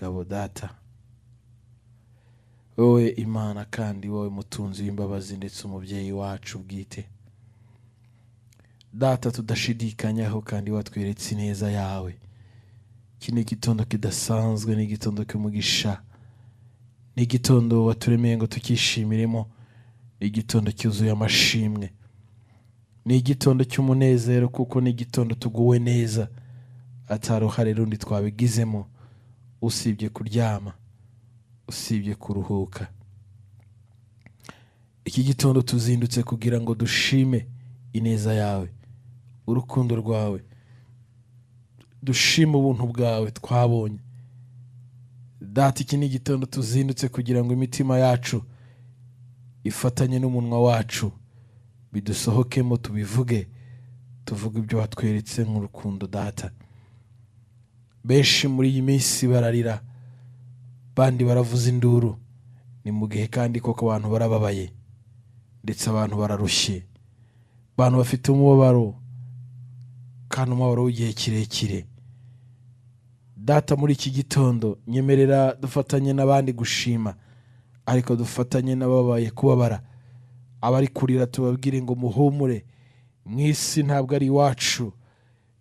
Nyiringabo data, wowe Imana kandi wowe mutunzi w'imbabazi ndetse umubyeyi wacu bwite. Data tudashidikanyaho kandi watweretse ineza yawe. Iki ni igitondo kidasanzwe, ni igitondo cy'umugisha, ni igitondo waturemeye ngo tukishimiremo, ni igitondo cyuzuye amashimwe, ni igitondo cy'umunezero kuko ni igitondo tuguwe neza, ataruhare rundi twabigizemo usibye kuryama, usibye kuruhuka. Iki gitondo tuzindutse kugira ngo dushime ineza yawe, urukundo rwawe, dushime ubuntu bwawe twabonye. Data, iki ni igitondo tuzindutse kugira ngo imitima yacu ifatanye n'umunwa wacu, bidusohokemo tubivuge, tuvuge ibyo watweretse nk'urukundo. Data, benshi muri iyi minsi bararira, bandi baravuza induru, ni mu gihe kandi koko abantu barababaye ndetse abantu bararushye, abantu bafite umubabaro kandi umubabaro w'igihe kirekire. Data, muri iki gitondo nyemerera dufatanye n'abandi gushima, ariko dufatanye n'ababaye kubabara. Abari kurira tubabwire ngo muhumure, mu isi ntabwo ari iwacu,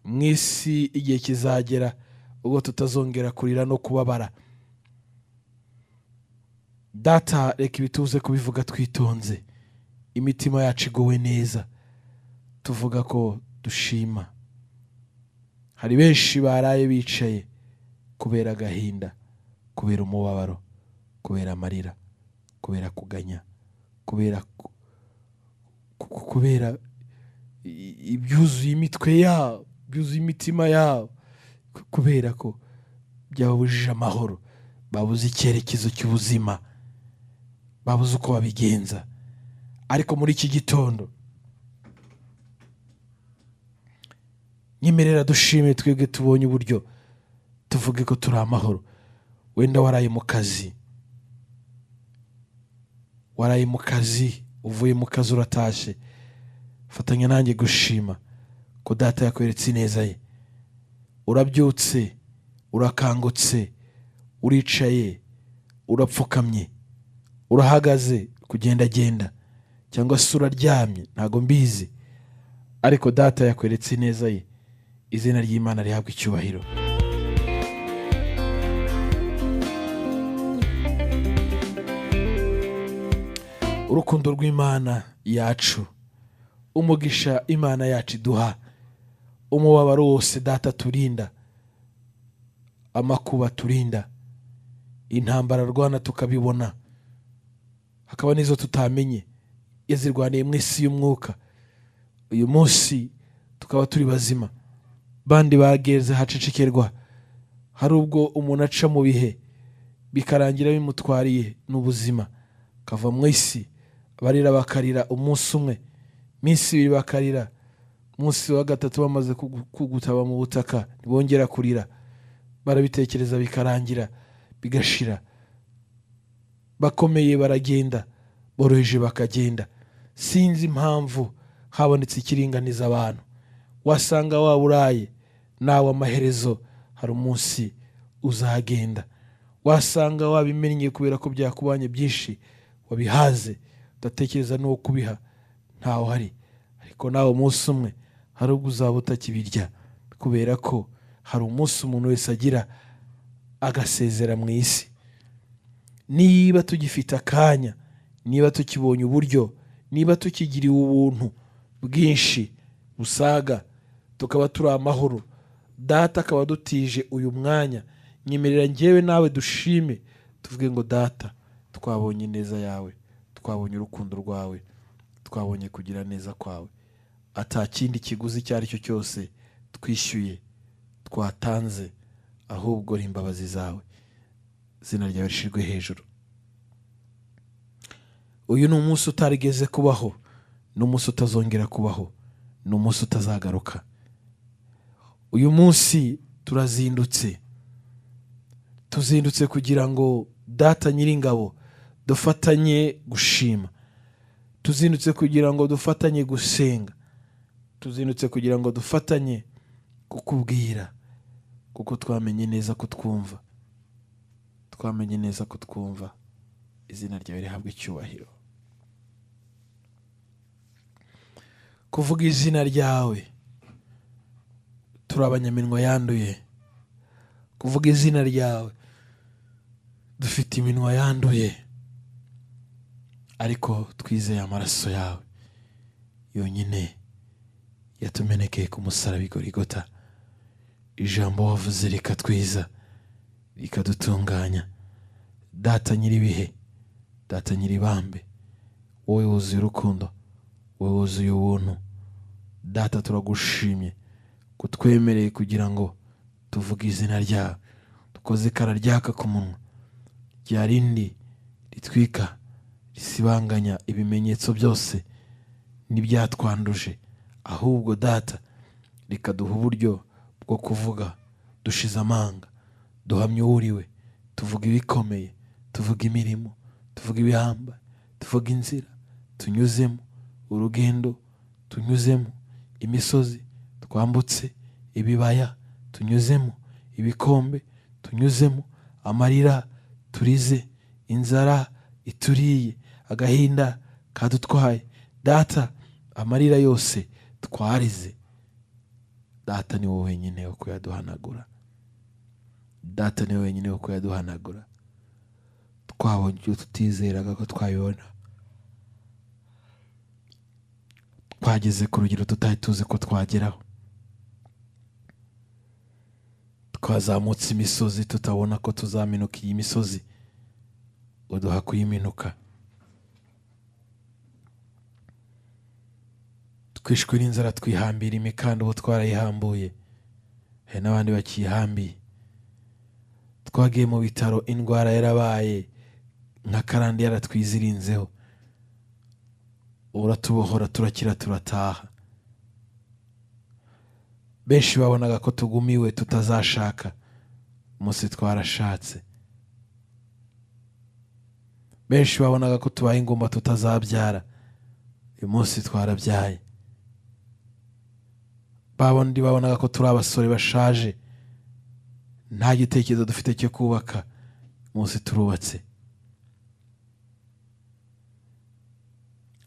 mu isi igihe kizagera ubwo tutazongera kurira no kubabara. Data, reka ibituze kubivuga twitonze, imitima yacu iguwe neza, tuvuga ko dushima. Hari benshi baraye bicaye kubera agahinda, kubera umubabaro, kubera amarira, kubera kuganya, kubera ibyuzuye imitwe yabo, byuzuye imitima yabo, kubera ko byababujije amahoro, babuze icyerekezo cy'ubuzima, babuze uko babigenza. Ariko muri iki gitondo nyemerera dushime, twebwe tubonye uburyo tuvuge ko turi amahoro. Wenda waraye mu kazi, uvuye mu kazi uratashe, fatanya nanjye gushima ko Data yakweretse ineza ye. Urabyutse, urakangutse, uricaye, urapfukamye, urahagaze, kugendagenda, cyangwa se uraryamye, ntago mbizi, ariko Data yakweretse ineza ye. Izina ry'Imana rihabwa icyubahiro. Urukundo rw'Imana yacu, umugisha Imana yacu iduha, umubabaro wose Data turinda, amakuba turinda, intambara rwana tukabibona, hakaba n'izo tutamenye yazirwaniye mu isi y'umwuka. Uyu munsi tukaba turi bazima, bandi bageze hacecekerwa. Hari ubwo umuntu aca mu bihe bikarangira bimutwariye n'ubuzima, kava mu isi. Barira bakarira umunsi umwe, minsi ibiri bakarira, munsi wa gatatu bamaze kugutaba mu butaka ntibongera kurira. Barabitekereza bikarangira, bigashira. Bakomeye baragenda, boroheje bakagenda. Sinzi impamvu habonetse ikiringaniza abantu. Wasanga waburaye, nawe amaherezo hari umunsi uzagenda. Wasanga wabimennye kubera ko byakubanye byinshi, wabihaze, udatekereza n'uwo kubiha ntaho hari. Ariko nawe umunsi umwe hari ubwo uzaba utakibirya, kubera ko hari umunsi umuntu wese agira agasezera mu isi. Niba tugifite akanya, niba tukibonye uburyo, niba tukigiriwe ubuntu bwinshi busaga, tukaba turi amahoro, Data akaba dutije uyu mwanya, nyemerera njyewe nawe dushime, tuvuge ngo Data, twabonye ineza yawe, twabonye urukundo rwawe, twabonye kugira neza kwawe. Atakindi kiguzi icyo ari cyo cyose twishyuye, twatanze, ahubwo ari imbabazi zawe. Izina ryawe rishirwe hejuru. Uyu ni umunsi utarigeze kubaho, ni umunsi utazongera kubaho, ni umunsi utazagaruka. Uyu munsi tuzindutse kugira ngo Data Nyiringabo dufatanye gushima, tuzindutse kugira ngo dufatanye gusenga, tuzindutse kugira ngo dufatanye kukubwira, kuko twamenye neza ko twumva. twamenye neza ko twumva. Izina ryawe rihabwa icyubahiro. Kuvuga izina ryawe turi abanyaminwa yanduye. Kuvuga izina ryawe dufite iminwa yanduye, ariko twizeye amaraso yawe yonyine yatumenekeye ku musaraba i Golgotha. Ijambo wavuze rikatwiza, rikadutunganya. Data nyir'ibihe, Data nyir'ibambe, wowe wuzuye urukundo, wowe wuzuye ubuntu. Data turagushimye kutwemereye kugira ngo tuvuge izina ryawe. Dukoze ikara ryaka ku munwa, rya rindi ritwika risibanganya ibimenyetso byose n'ibyatwanduje. Ahubwo Data, rikaduha uburyo bwo kuvuga dushize amanga, duhamya uwuriwe, tuvuga ibikomeye, tuvuga imirimo, tuvuga ibihamba, tuvuga inzira tunyuzemo, urugendo tunyuzemo, imisozi twambutse, ibibaya tunyuzemo, ibikombe tunyuzemo, amarira turize, inzara ituriye, agahinda kadutwaye. Data, amarira yose twarize, Data ni wowe wenyine wo kuyaduhanagura. Data ni wowe wenyine wo kuyaduhanagura. Twabonye ibyo tutizeraga ko twabibona, twageze ku rugero tutari tuzi ko twageraho, twazamutse imisozi tutabona ko tuzaminuka iyi misozi, uduha kuyiminuka. Twishwe n'inzara twihambira imikanda, ubu twarayihambuye, hari n'abandi bakiyihambiye. Twagiye mu bitaro, indwara yarabaye nka karande yaratwizirinzeho, uratubohora, turakira, turataha. Benshi babonaga ko tugumiwe tutazashaka, umunsi twarashatse. Benshi babonaga ko tubaye ingumba tutazabyara, uyu munsi twarabyaye. Babondi babonaga ko turi abasore bashaje, nta gitekerezo dufite cyo kubaka, umunsi turubatse.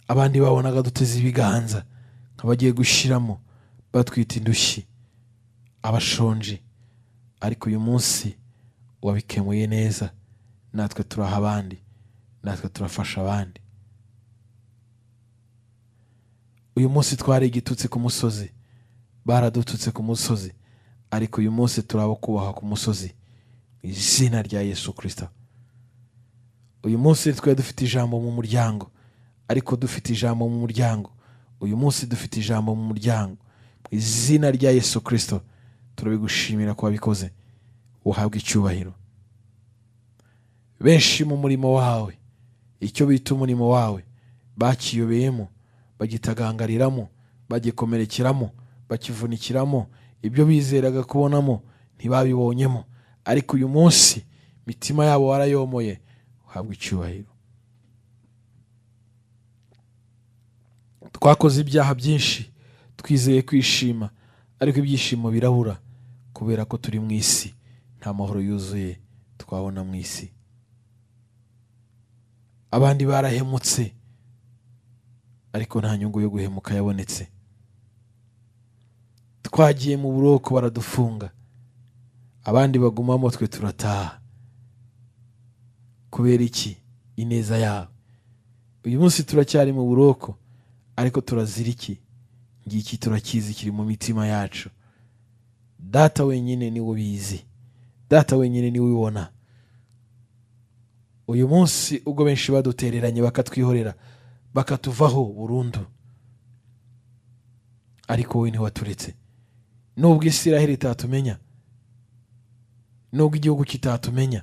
Abandi babonaga duteze ibiganza nk'abagiye gushiramo, batwita indushyi, abashonji, ariko uyu munsi wabikemuye neza. Natwe turaha abandi, natwe turafasha abandi. Uyu munsi twari igitutsi ku musozi, baradututse ku musozi, ariko uyu munsi turabo kubaha ku musozi, mu izina rya Yesu Kristo. Uyu munsi twe dufite ijambo mu muryango, ariko dufite ijambo mu muryango. Uyu munsi dufite ijambo mu muryango, mu izina rya Yesu Kristo. Turabigushimira ko wabikoze, uhabwe icyubahiro. Benshi mu murimo wawe, icyo bita umurimo wawe, bakiyobeyemo, bagitagangariramo, bagikomerekeramo, bakivunikiramo. Ibyo bizeraga kubonamo ntibabibonyemo, ariko uyu munsi mitima yabo warayomoye, uhabwe icyubahiro. Twakoze ibyaha byinshi twizeye kwishima, ariko ibyishimo birabura kubera ko turi mu isi. Nta mahoro yuzuye twabona mu isi. Abandi barahemutse, ariko nta nyungu yo guhemuka yabonetse. Twagiye mu buroko baradufunga, abandi bagumamo, twe turataha. Kubera iki? Ineza yawe. Uyu munsi turacyari mu buroko, ariko turazira iki? Ngiki turakizi, kiri mu mitima yacu. Data wenyine niwe ubizi, Data wenyine niwe ubibona. Uyu munsi ubwo benshi badutereranye bakatwihorera, bakatuvaho burundu, ariko wowe ntiwaturetse. Nubwo Isiraheli itatumenya, nubwo igihugu kitatumenya,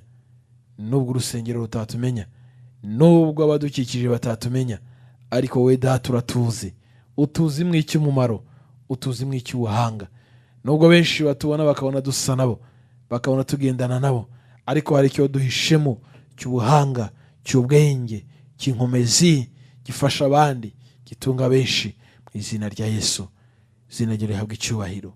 nubwo urusengero rutatumenya, nubwo abadukikije batatumenya, ariko wowe Data uratuzi. Utuzi mu icy'umumaro, utuzi mu icy'ubuhanga. Nubwo benshi batubona bakabona dusa nabo, bakabona tugendana nabo, ariko hari icyo duhishemo cy'ubuhanga, cy'ubwenge, cy'inkomezi, gifasha abandi, gitunga benshi. Mu izina rya Yesu, izina rye rihabwa icyubahiro.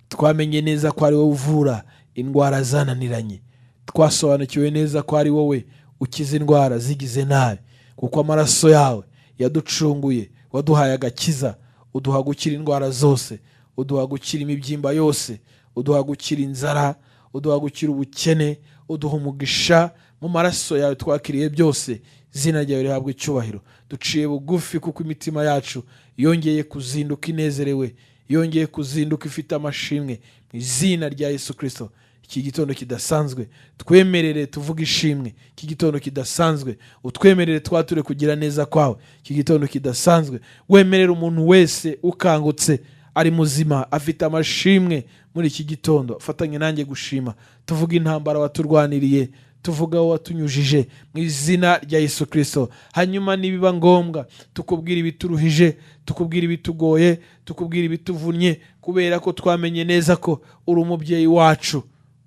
Twamenye neza ko ari wowe uvura indwara zananiranye. Twasobanukiwe neza ko ari wowe ukiza indwara zigize nabi, kuko amaraso yawe yaducunguye, waduhaye agakiza, uduha gukira indwara zose, uduha gukira imibyimba yose, uduha gukira inzara, uduha gukira ubukene, uduha umugisha. Mu maraso yawe twakiriye byose, izina ryawe rihabwa icyubahiro. Duciye bugufi kuko imitima yacu yongeye kuzinduka inezerewe, yongeye kuzinduka ifite amashimwe, mu izina rya Yesu Kristo. Iki gitondo kidasanzwe twemerere tuvuge ishimwe, iki gitondo kidasanzwe utwemerere twature kugira neza kwawe, iki gitondo kidasanzwe wemerere umuntu wese ukangutse ari muzima afite amashimwe muri iki gitondo. Fatanye nanjye gushima, tuvuge intambara waturwaniriye, tuvuga aho watunyujije mu izina rya Yesu Kristo. Hanyuma nibiba ngombwa tukubwira ibituruhije, tukubwira ibitugoye, tukubwira ibituvunnye, kubera ko twamenye neza ko uri umubyeyi wacu,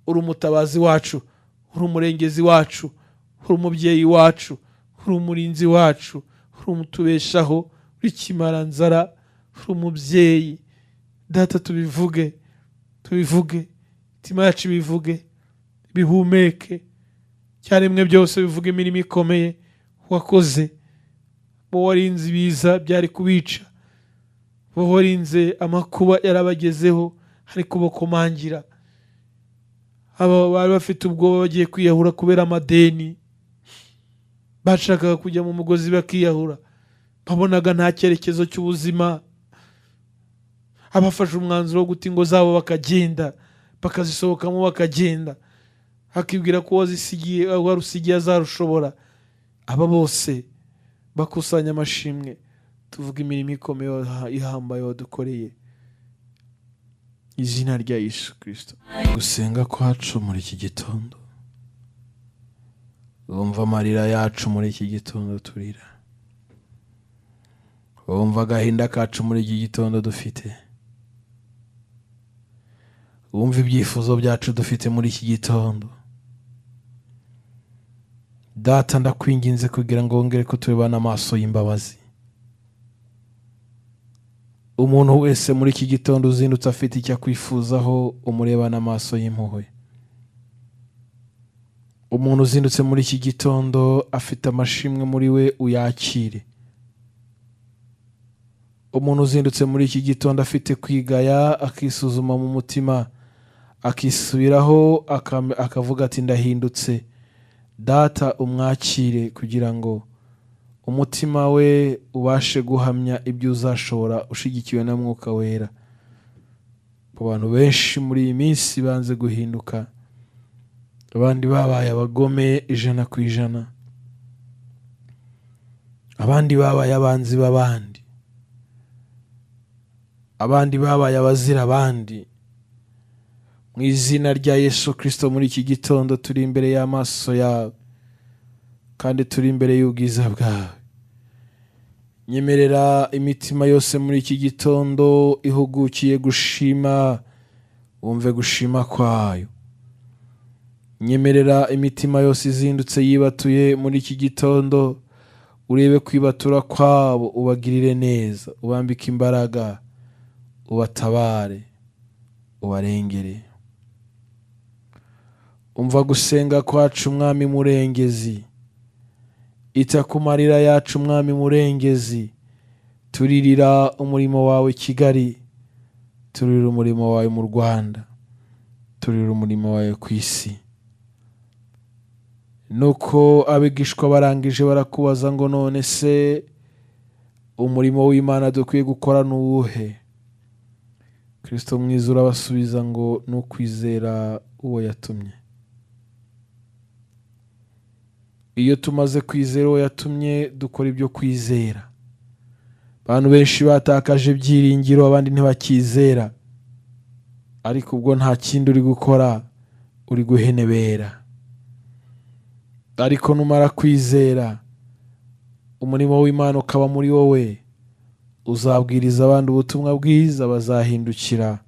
uri umutabazi wacu, uri umurengezi wacu, uri umubyeyi wacu, uri umurinzi wacu, uri umutubeshaho, uri kimaranzara, uri umubyeyi. Data, tubivuge, imitima yacu bivuge, bihumeke, cyaremwe byose bivuge imirimo ikomeye wakoze. Bo warinze ibiza byari kubica, bo warinze amakuba yarabagezeho hari kubakomangira. Aba bari bafite ubwoba bagiye kwiyahura kubera amadeni, bashakaga kujya mu mugozi bakiyahura, babonaga nta cyerekezo cy'ubuzima. Abafashe umwanzuro wo guta ingo zabo bakagenda, bakazisohokamo bakagenda, akibwira ko warusigiye azarushobora. Aba bose bakusanya amashimwe, tuvuga imirimo ikomeye ihambaye wadukoreye, izina rya Yesu Kristo. Gusenga kwacu muri iki gitondo, wumva amarira yacu muri iki gitondo turira, wumva agahinda kacu muri iki gitondo dufite, wumva ibyifuzo byacu dufite muri iki gitondo. Data, ndakwinginze kugira ngo wongere kuturebana amaso y'imbabazi. Umuntu wese muri iki gitondo uzindutse afite icyo akwifuzaho, umurebana amaso y'impuhwe. Umuntu uzindutse muri iki gitondo afite amashimwe muri we, uyakire. Umuntu uzindutse muri iki gitondo afite kwigaya, akisuzuma mu mutima, akisubiraho, akavuga ati ndahindutse. Data, umwakire kugira ngo umutima we ubashe guhamya ibyo uzashobora, ushigikiwe na Mwuka Wera. Abantu benshi muri iyi minsi banze guhinduka, abandi babaye abagome 100%, abandi babaye abanzi b'abandi, abandi babaye abazira abandi. Mu izina rya Yesu Kristo, muri iki gitondo turi imbere y'amaso yawe kandi turi imbere y'ubwiza bwawe. Nyemerera imitima yose muri iki gitondo ihugukiye gushima, wumve gushima kwayo. Nyemerera imitima yose izindutse yibatuye muri iki gitondo, urebe kwibatura kwabo, ubagirire neza, ubambike imbaraga, ubatabare, ubarengere. Umva gusenga kwacu Mwami murengezi, ita ku marira yacu Mwami murengezi. Turirira umurimo wawe Kigali, turirira umurimo wawe mu Rwanda, turirira umurimo wawe ku isi. Nuko abigishwa barangije barakubaza ngo none se umurimo w'Imana dukwiye gukora nuwuhe? Kristo mwiza urabasubiza ngo nukwizera uwo yatumye. Iyo tumaze kwizera uwo yatumye, dukora ibyo kwizera. Abantu benshi batakaje ibyiringiro, abandi ntibakizera, ariko ubwo nta kindi uri gukora, uri guhenebera. Ariko numara kwizera, umurimo w'Imana ukaba muri wowe, uzabwiriza abandi ubutumwa bwiza, bazahindukira,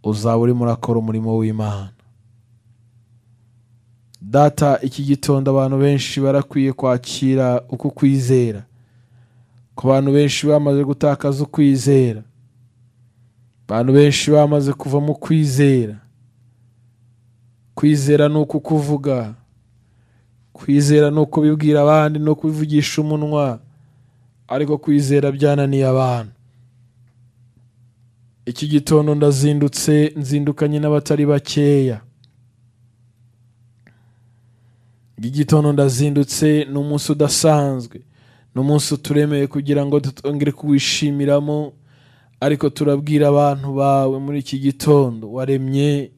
uzaba urimo urakora umurimo w'Imana. Data, iki gitondo abantu benshi barakwiye kwakira uku kwizera, ku bantu benshi bamaze gutakaza ukwizera, abantu benshi bamaze kuva mu kwizera. Kwizera ni uku kuvuga, kwizera ni ukubibwira abandi no kubivugisha umunwa, ariko kwizera byananiye abantu. Iki gitondo nzindukanye n'abatari bakeya. Iki gitondo ndazindutse ni umunsi udasanzwe, ni umunsi uturemeye kugira ngo tutongere kuwishimiramo, ariko turabwira abantu bawe muri iki gitondo waremye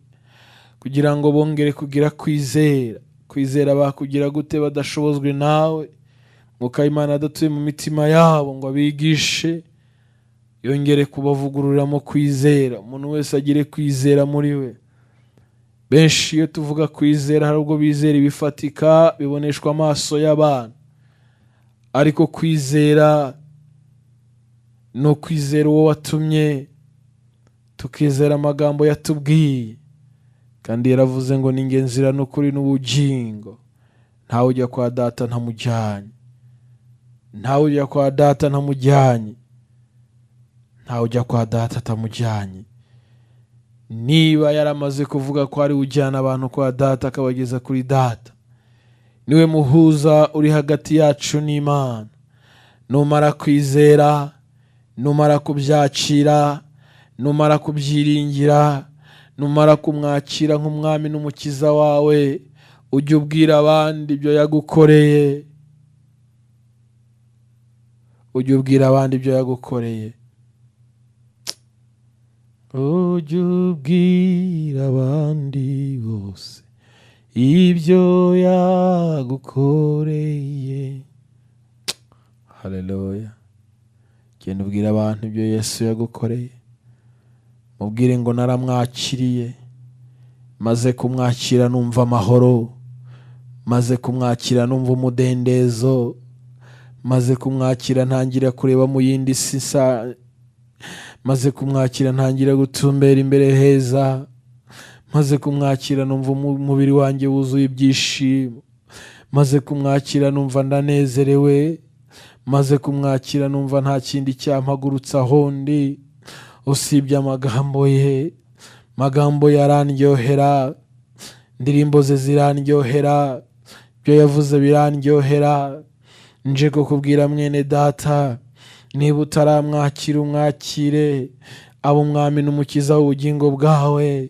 kugira ngo bongere kugira kwizera. Kwizera bakugira gute badashobozwe nawe? Mwuka w'Imana adatuye mu mitima yabo ngo abigishe, yongere kubavugururiramo kwizera. Umuntu wese agire kwizera muri we. Benshi iyo tuvuga kwizera hari ubwo bizera ibifatika biboneshwa amaso y'abantu, ariko kwizera no kwizera uwo watumye, tukizera amagambo yatubwiye. Kandi yaravuze ngo ni njye nzira n'ukuri n'ubugingo, ntawe ujya kwa data ntamujyanye, ntawe ujya kwa data ntamujyanye, ntawe ujya kwa data atamujyanye. Niba yaramaze kuvuga ko ari ujyana abantu kwa data akabageza kuri data, niwe muhuza uri hagati yacu n'Imana. Numara kwizera, numara kubyakira, numara kubyiringira, numara kumwakira nk'umwami n'umukiza wawe, ujye ubwira abandi ibyo yagukoreye, ujye ubwira abandi ibyo yagukoreye, ujye ubwira abandi bose ibyo yagukoreye. Haleluya. Genda ubwira abantu ibyo Yesu yagukoreye. Mubwire ngo naramwakiriye, maze kumwakira numva amahoro, maze kumwakira numva umudendezo, maze kumwakira ntangira kureba mu yindi sisa, maze kumwakira ntangira gutumbera imbere heza, maze kumwakira numva umubiri wanjye wuzuye ibyishimo, maze kumwakira numva ndanezerewe, maze kumwakira numva nta kindi cyampagurutsa ahondi usibye amagambo ye. Magambo yarandyohera, indirimbo ze zirandyohera, ibyo yavuze birandyohera. Nje kukubwira mwene data, niba utaramwakira umwakire, aba umwami n'umukiza w'ubugingo bwawe,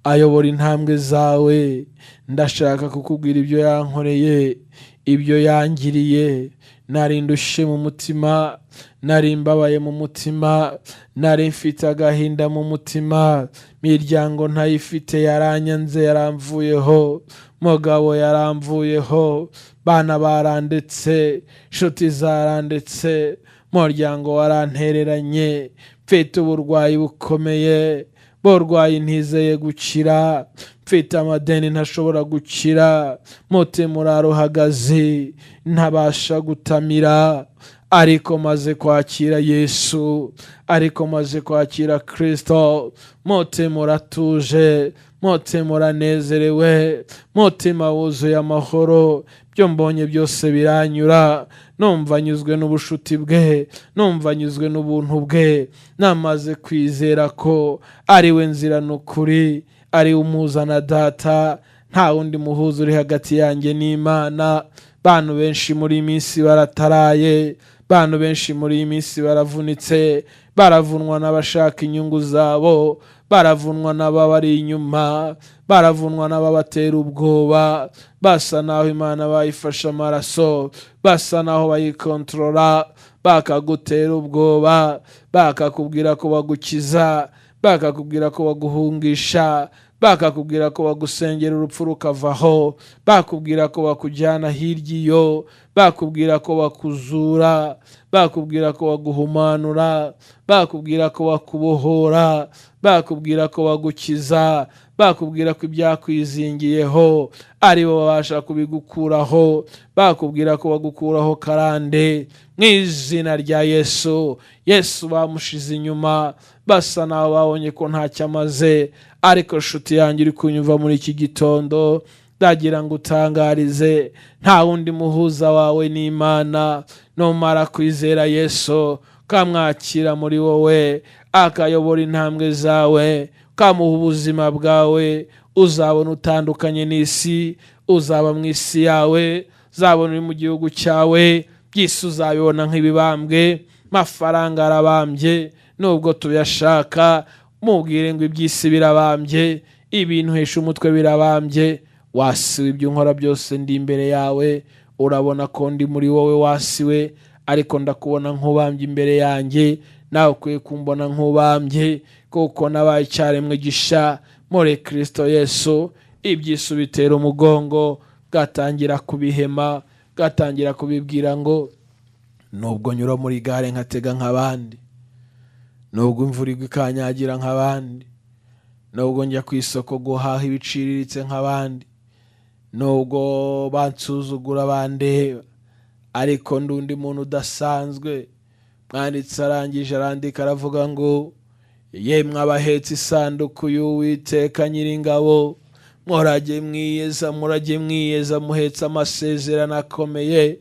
ayobora intambwe zawe. Ndashaka kukubwira ibyo yankoreye, ibyo yangiriye. Nari ndushe mu mutima, nari mbabaye mu mutima, nari mfite agahinda mu mutima, miryango ntayifite yaranyanze yaramvuyeho, mugabo yaramvuyeho, bana barandetse, nshuti zarandetse, muryango warantereranye, mfite uburwayi bukomeye, burwayi ntizeye gukira, mfite amadeni ntashobora gukira, mutima uraruhagaze ntabasha gutamira, ariko maze kwakira Yesu, ariko maze kwakira Kristo, mutima uratuje, mutima uranezerewe, mutima wuzuye amahoro. Byo mbonye byose biranyura, numva nyuzwe n'ubushuti bwe, numva nyuzwe n'ubuntu bwe. Namaze kwizera ko ari we nzira n'ukuri, ari umuzana data, nta wundi muhuza uri hagati yanjye n'Imana. Bantu benshi muri iyi minsi barataraye, bantu benshi muri iyi minsi baravunitse, baravunwa n'abashaka inyungu zabo, baravunwa n'ababari inyuma, baravunwa n'ababatera ubwoba, basa naho Imana bayifashe amaraso, basa naho bayikontorora, bakagutera ubwoba, bakakubwira ko bagukiza, bakakubwira ko baguhungisha, bakakubwira ko bagusengera urupfu rukavaho, bakubwira ko bakujyana hirya iyo, bakubwira ko bakuzura, bakubwira ko baguhumanura, bakubwira ko bakubohora, bakubwira ko bagukiza, bakubwira ko ibyakwizingiyeho ari bo babasha kubigukuraho, bakubwira ko bagukuraho karande. Mu izina rya Yesu, Yesu bamushize inyuma, basa naho babonye ko ntacyo amaze. Ariko nshuti yanjye uri kunyumva muri iki gitondo, ndagira ngo utangarize, nta wundi muhuza wawe n'Imana. Numara kwizera Yesu, kamwakira muri wowe, akayobora intambwe zawe, ukamuha ubuzima bwawe, uzabona utandukanye n'isi, uzaba mu isi yawe, uzabona uri mu gihugu cyawe, byose uzabibona nk'ibibambwe. Mafaranga arabambye nubwo tuyashaka, mubwire ngo iby'isi birabambye, ibintu hesha umutwe birabambye. Wasiwe ibyo nkora byose ndi imbere yawe, urabona ko ndi muri wowe wasiwe, ariko ndakubona nk'ubambye imbere yanjye, nawe ukwiye kumbona nk'ubambye, kuko nabaye icyaremwe gisha muri Kristo Yesu. Iby'isi bitera umugongo, gatangira kubihema, gatangira kubibwira ngo nubwo nyura muri gare nkatega nk'abandi, nubwo imvura igwa ikanyagira nk'abandi, nubwo njya ku isoko guhaha ibiciriritse nk'abandi, nubwo bansuzugura bandeba, ariko ndundi muntu udasanzwe. Mwanditsi arangije arandika aravuga ngo yemwe abahetse isanduku y'Uwiteka Nyiringabo, murajye mwiyeza muhetse amasezerano akomeye.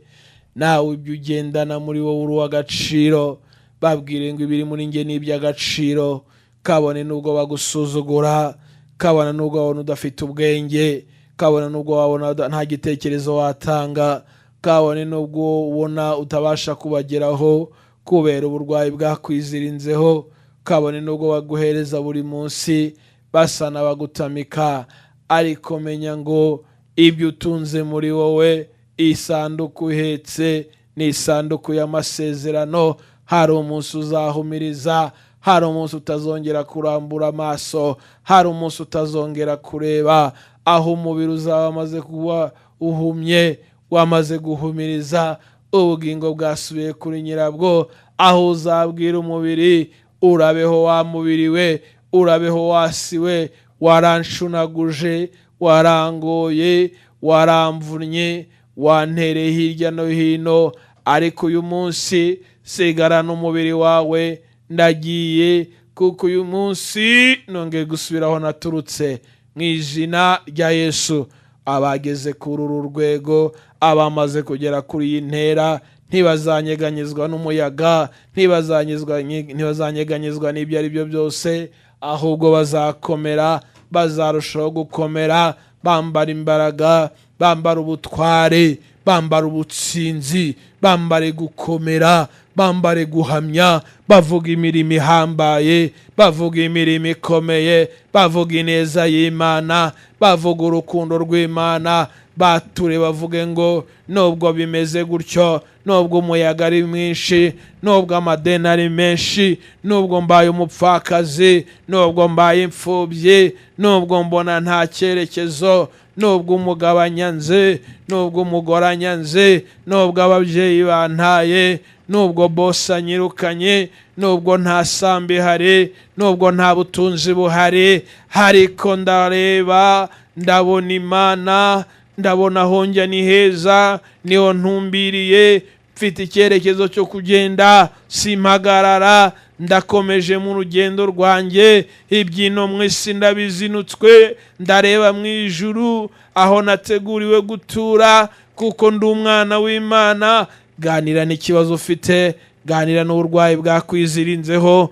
Nawe ibyo ugendana muri wowe uri uw'agaciro, babwire ngo ibiri muri njye ni iby'agaciro. Kabone nubwo bagusuzugura, kabona nubwo wabona udafite ubwenge, kabona nubwo wabona nta gitekerezo watanga, kabone nubwo ubona utabasha kubageraho kubera uburwayi bwakwizirinzeho, kabone nubwo baguhereza buri munsi basa n'abagutamika, ariko menya ngo ibyo utunze muri wowe, isanduku uhetse ni isanduku y'amasezerano. Hari umunsi uzahumiriza, hari umunsi utazongera kurambura amaso, hari umunsi utazongera kureba, aho umubiri uzaba wamaze kuba uhumye, wamaze guhumiriza, ubugingo bwasubiye kuri nyirabwo, aho uzabwira umubiri urabeho wa mubiri we, urabeho wasiwe, waranshunaguje, warangoye, waramvunnye, wantereye hirya no hino, ariko uyu munsi sigarana umubiri wawe, ndagiye, kuko uyu munsi nongeye gusubiraho naturutse mu izina rya Yesu. Abageze kuri uru rwego, abamaze kugera kuri iyi ntera, ntibazanyeganyezwa n'umuyaga, ntibazanyeganyezwa n'ibyo ari byo byose, ahubwo bazakomera, bazarushaho gukomera, bambara imbaraga, bambara ubutware, bambara ubutsinzi, bambare gukomera, bambare guhamya, bavuga imirimo ihambaye, bavuga imirimo ikomeye, bavuga ineza y'Imana, bavuga urukundo rw'Imana. Bature bavuge ngo nubwo bimeze gutyo, nubwo umuyaga ari mwinshi, nubwo amadeni ari menshi, nubwo mbaye umupfakazi, nubwo mbaye imfubyi, nubwo mbona nta cyerekezo, nubwo umugabo anyanze, nubwo umugore anyanze, nubwo ababyeyi bantaye, nubwo bose anyirukanye, nubwo nta sambi ihari, nubwo nta butunzi buhari, ariko ndareba, ndabona Imana, ndabona aho njya ni heza, niho ntumbiriye, mfite icyerekezo cyo kugenda, simpagarara, ndakomeje mu rugendo rwanjye. Ibyino mu isi ndabizinutswe, ndareba mu ijuru aho nateguriwe gutura, kuko ndi umwana w'Imana. Ganira n'ikibazo ufite, ganira n'uburwayi bwakwizirinzeho,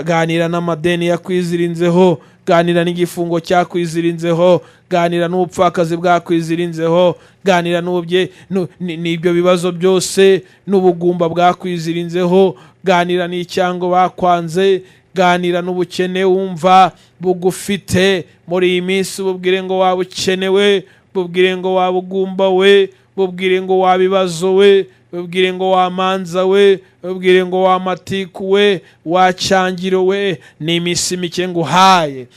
ganira n'amadeni yakwizirinzeho, ganira n'igifungo cyakwizirinzeho, ganira n'ubupfakazi bwakwizirinzeho, ganira n'ibyo bibazo byose, n'ubugumba bwakwizirinzeho, ganira n'icyango bakwanze, ganira n'ubukene wumva bugufite muri iyi minsi. Bubwire ngo waba ukenewe, bubwire ngo waba ugumba we, bubwire ngo waba ibibazo we, bubwire ngo wamanza we, bubwire ngo wamatiku we, wacyangiro we. Ni iminsi mike nguhaye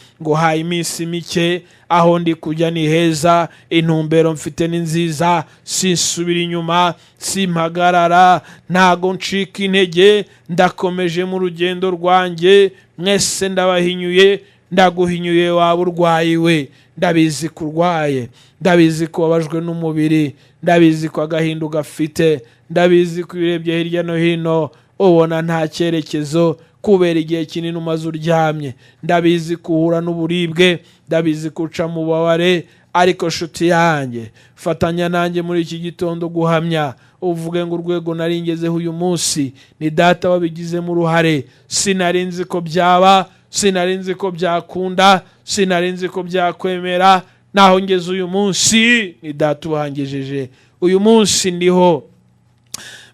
iminsi mike, aho ndi kujya ni heza, intumbero mfite ni nziza, sinsubira inyuma, simpagarara, ntago ncika intege, ndakomeje mu rugendo rwanjye. Mwese ndabahinyuye, ndaguhinyuye waba urwaye we, ndabizi ko urwaye, ndabizi ko wabajwe n'umubiri, ndabizi ko agahinda gafite, ndabizi ko urebye hirya no hino ubona nta cyerekezo kubera igihe kinini umaze uryamye, ndabizi ko uhura n'uburibwe, ndabizi ko uca mu bubabare, ariko nshuti yanjye, fatanya nanjye muri iki gitondo guhamya, uvuge ngo urwego nari ngezeho uyu munsi ni data wabigizemo uruhare, sinari nzi ko byaba, sinari nzi ko byakunda, sinari nzi ko byakwemera, naho ngeze uyu munsi ni data ubangejeje. Uyu munsi ndiho,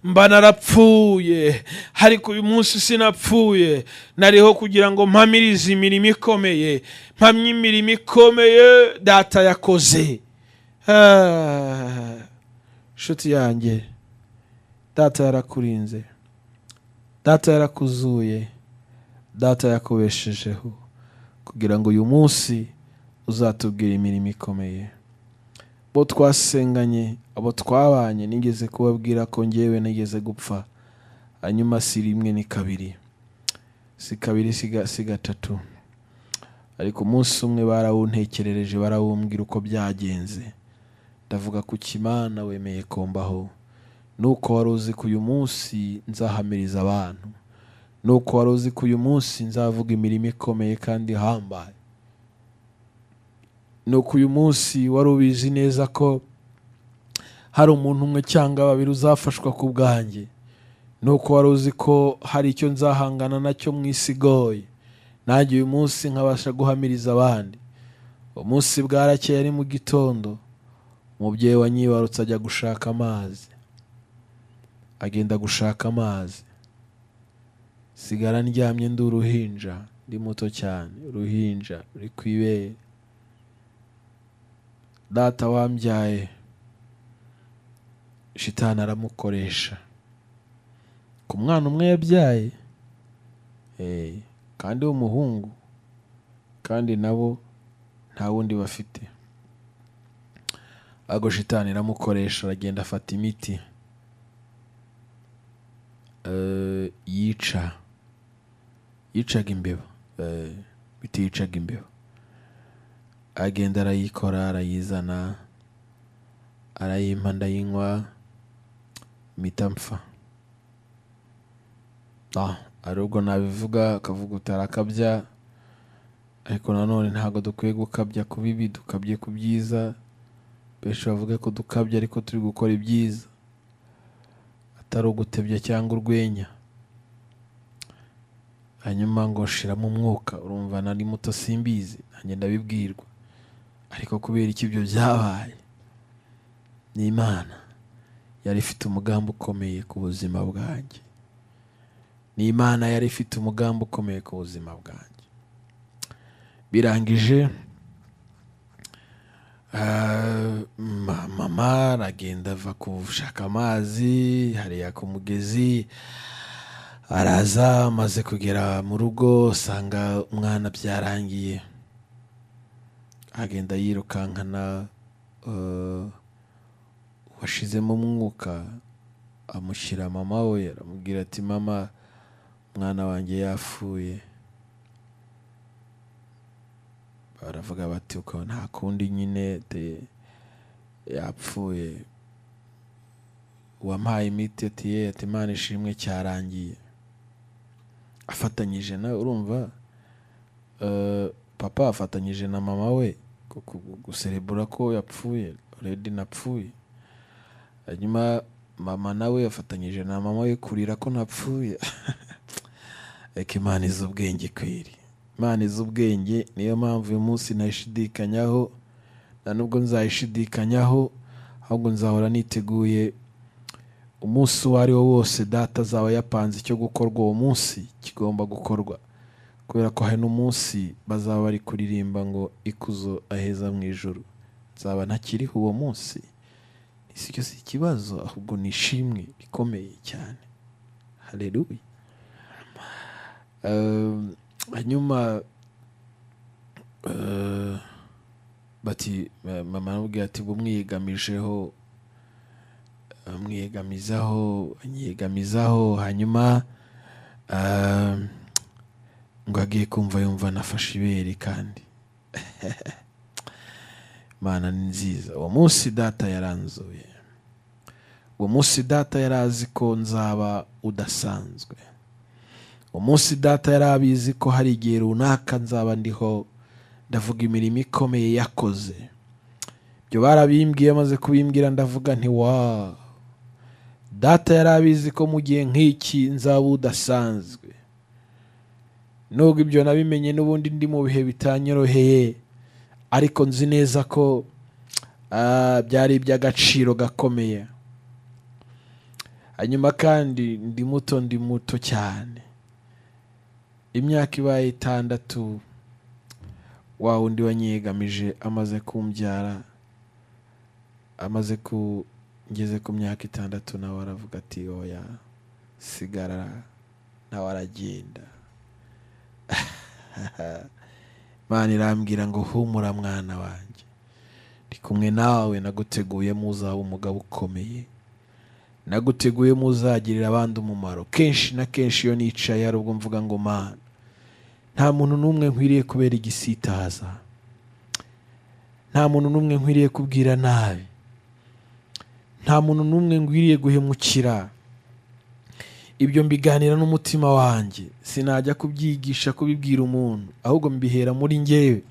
mba narapfuye, ariko uyu munsi sinapfuye, nariho kugira ngo mpamirize imirimo ikomeye, mpamye imirimo ikomeye data yakoze. Nshuti yanjye, data yarakurinze, data yarakuzuye, data yakubeshejeho kugira ngo uyu munsi uzatubwire imirimo ikomeye. Bo twasenganye, abo twabanye, nigeze kubabwira ko ngewe nigeze gupfa, hanyuma si rimwe ni kabiri, si kabiri si gatatu, ariko umunsi umwe barawuntekerereje, barawumbwira uko byagenze. Ndavuga ku Imana wemeye kombaho, nuko wari uzi ko uyu munsi nzahamiriza abantu, nuko wari uzi ko uyu munsi nzavuga imirimo ikomeye kandi ihambaye, nuko uyu munsi wari ubizi neza ko hari umuntu umwe cyangwa babiri uzafashwa ku bwanjye, nuko wari uzi ko hari icyo nzahangana nacyo mu isi igoye, nanjye uyu munsi nkabasha guhamiriza abandi. Umunsi bwarakeye ari mu gitondo, umubyeyi wanyibarutse ajya gushaka amazi, agenda gushaka amazi, sigara ndyamye ndi uruhinja, ndi muto cyane, uruhinja ruri ku ibere. Data wambyaye shitani aramukoresha ku mwana umwe yabyaye, kandi w'umuhungu, kandi nabo nta wundi bafite. Ago shitani iramukoresha, aragenda afata imiti yicaga imbeba, imiti yicaga imbeba. Agenda arayikora, arayizana, arayimpa, ndayinywa, mpita mpfa. Ari ubwo nabivuga akavuga utarakabya, ariko nanone ntabwo dukwiye gukabya ku bibi, dukabye ku byiza. Benshi bavuga ko dukabya ariko turi gukora ibyiza, atari ugutebya cyangwa urwenya. Hanyuma ngo shiramo umwuka, urumva nari muto simbizi, nanjye ndabibwirwa, ariko kubera iki ibyo byabaye, ni Imana yari ifite umugambi ukomeye ku buzima bwanjye, ni Imana yari ifite umugambi ukomeye ku buzima bwanjye. Birangije, mama aragenda ava gushaka amazi hariya ku mugezi, araza, amaze kugera mu rugo usanga umwana byarangiye. Agenda yirukankana washizemo umwuka, amushyira mama we, aramubwira ati mama, umwana wanjye yapfuye. Baravuga bati uko nta kundi nyine yapfuye, wampaye imiti ati Imana ishimwe cyarangiye. Afatanyije na, urumva papa afatanyije na mama we guserebura ko yapfuye, already napfuye. Hanyuma mama nawe afatanyije na mama we kurira ko napfuye. Eka Imana izi ubwenge kweri, Imana izi ubwenge. Niyo mpamvu uyu munsi nayishidikanyaho, na nubwo nzayishidikanyaho, ahubwo nzahora niteguye umunsi uwo ari wo wose data azaba yapanze icyo gukorwa uwo munsi kigomba gukorwa, kubera ko hari n'umunsi bazaba bari kuririmba ngo ikuzo aheza mu ijuru. Nzaba ntakiriho uwo munsi, icyo si ikibazo, ahubwo ni ishimwe rikomeye cyane. Haleluya. Hanyuma bati mama aramubwira ati bumwiyegamijeho, anyegamizaho. Hanyuma ngo agiye kumva yumva nafashe ibere, kandi Imana ni nziza. Uwo munsi data yaranzuye, uwo munsi data yarazi ko nzaba udasanzwe, uwo munsi data yarabizi ko hari igihe runaka nzaba ndiho ndavuga imirimo ikomeye yakoze. Ibyo barabimbwiye, amaze kubimbwira ndavuga nti wow, data yarabizi ko mu gihe nk'iki nzaba udasanzwe. nubwo ibyo nabimenye n'ubundi ndi mu bihe bitanyoroheye, ariko nzi neza ko byari iby'agaciro gakomeye. Hanyuma kandi ndi muto cyane, imyaka ibaye 6 wa wundi wanyigamije amaze kumbyara, ngeze ku myaka 6 nawe aravuga ati oya sigara, nawe aragenda. Imana irambwira ngo humura mwana wanjye, ndi kumwe nawe, naguteguye muzaba umugabo ukomeye, naguteguye muzagirira abandi umumaro. Kenshi na kenshi iyo nicaye hari ubwo mvuga ngo Mana, nta muntu n'umwe nkwiriye kubera igisitaza, nta muntu n'umwe nkwiriye kubwira nabi, nta muntu n'umwe nkwiriye guhemukira. Ibyo mbiganira n'umutima wanjye, sinajya kubyigisha kubibwira umuntu, ahubwo mbihera muri njyewe,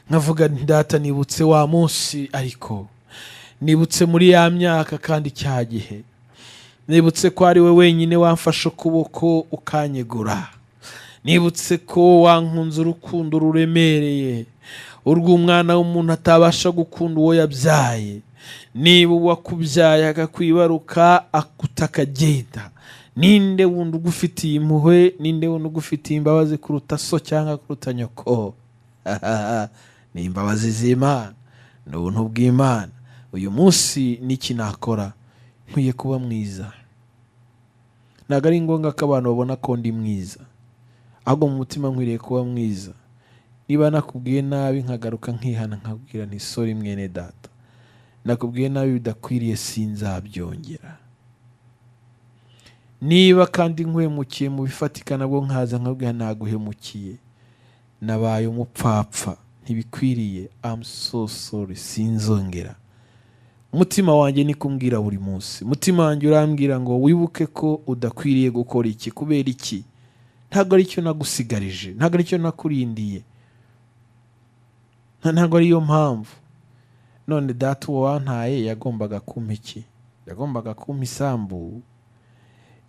nkavuga ndata nibutse wa munsi, ariko nibutse muri ya myaka kandi cya gihe, nibutse ko ari we wenyine wamfashe ukuboko ukanyegura, nibutse ko wankunze urukundo ruremereye, urw'umwana w'umuntu atabasha gukunda uwo yabyaye. Niba uwakubyaye akakwibaruka akutakagenda, ninde wundi ugufitiye impuhwe, ninde wundi ugufitiye imbabazi kuruta so cyangwa kuruta nyoko? Ni imbabazi z'Imana, ni ubuntu bw'Imana. Uyu munsi niki nakora? Nkwiye kuba mwiza. Ntabwo ari ngombwa ko abantu babona ko ndi mwiza, ahubwo mu mutima nkwiriye kuba mwiza. Niba nakubwiye nabi nkagaruka nkihana nkabwira nti sorry mwene data, nakubwiye nabi bidakwiriye sinzabyongera. Niba kandi nkwemukiye mu bifatika nabwo nkaza nkabwira naguhemukiye, nabaye umupfapfa, ntibikwiriye, I'm so sorry, sinzongera. Umutima wanjye ni kumbwira buri munsi, umutima wanjye urambwira ngo wibuke ko udakwiriye gukora iki. Kubera iki? Ntabwo ari cyo nagusigarije, ntabwo ari cyo nakurindiye, ntabwo ari yo mpamvu. None data uwo wantaye yagombaga kumpa iki? Yagombaga kumpa isambu,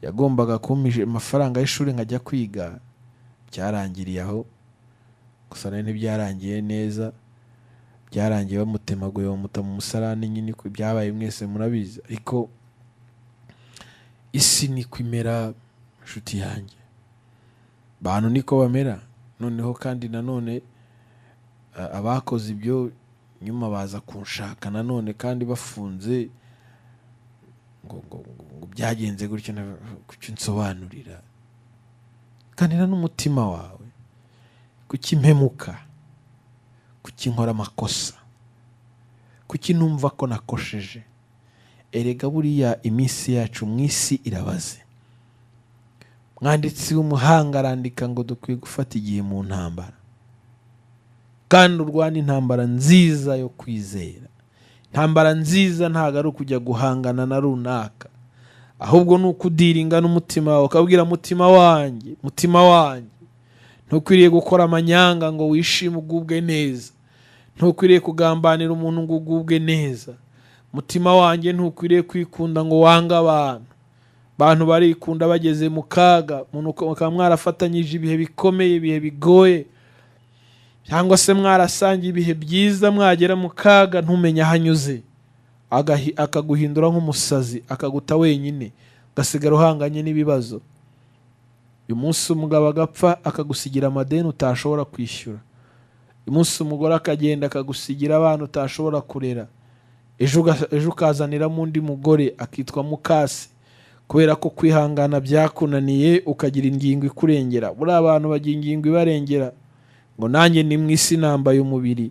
yagombaga kumpa amafaranga y'ishuri nkajya kwiga. Byarangiriye aho, gusa ntibyarangiye neza, byarangiye bamutemaguye bamuta mu musarani. Nyine ko byabaye mwese murabizi, ariko isi niko imera nshuti yanjye, abantu niko bamera. Noneho kandi nanone abakoze ibyo nyuma baza kunshaka nanone kandi bafunze, ngo byagenze gutyo, kuki nsobanurira? Kanira n'umutima wawe, kuki mpemuka, kuki nkora amakosa, kuki numva ko nakosheje? Erega buriya iminsi yacu mu isi irabaze. Mwanditsi w'umuhanga arandika ngo dukwiye gufata igihe mu ntambara, kandi urwana intambara nziza yo kwizera. Intambara nziza ntabwo ari ukujya guhangana na runaka, ahubwo ni ukudiringa n'umutima wawe, ukabwira mutima wanjye ntukwiriye gukora amanyanga ngo wishime ugubwe neza, ntukwiriye kugambanira umuntu ngo ugubwe neza. Mutima wanjye ntukwiriye kwikunda ngo wanga abantu. Abantu barikunda bageze mu kaga, mukaba mwarafatanyije ibihe bikomeye, ibihe bigoye, cyangwa se mwarasangiye ibihe byiza, mwagera mu kaga ntumenye aho anyuze, akaguhindura nk'umusazi, akaguta wenyine, ugasigara uhanganye n'ibibazo. Uyu munsi umugabo agapfa akagusigira amadeni utashobora kwishyura, uyu munsi umugore akagenda akagusigira abana utashobora kurera, ejo ukazaniramo undi mugore akitwa mukase, kubera ko kwihangana byakunaniye ukagira ingingo ikurengera. Buriya abantu bagira ingingo ibarengera, ngo nanjye ni mu isi nambaye umubiri.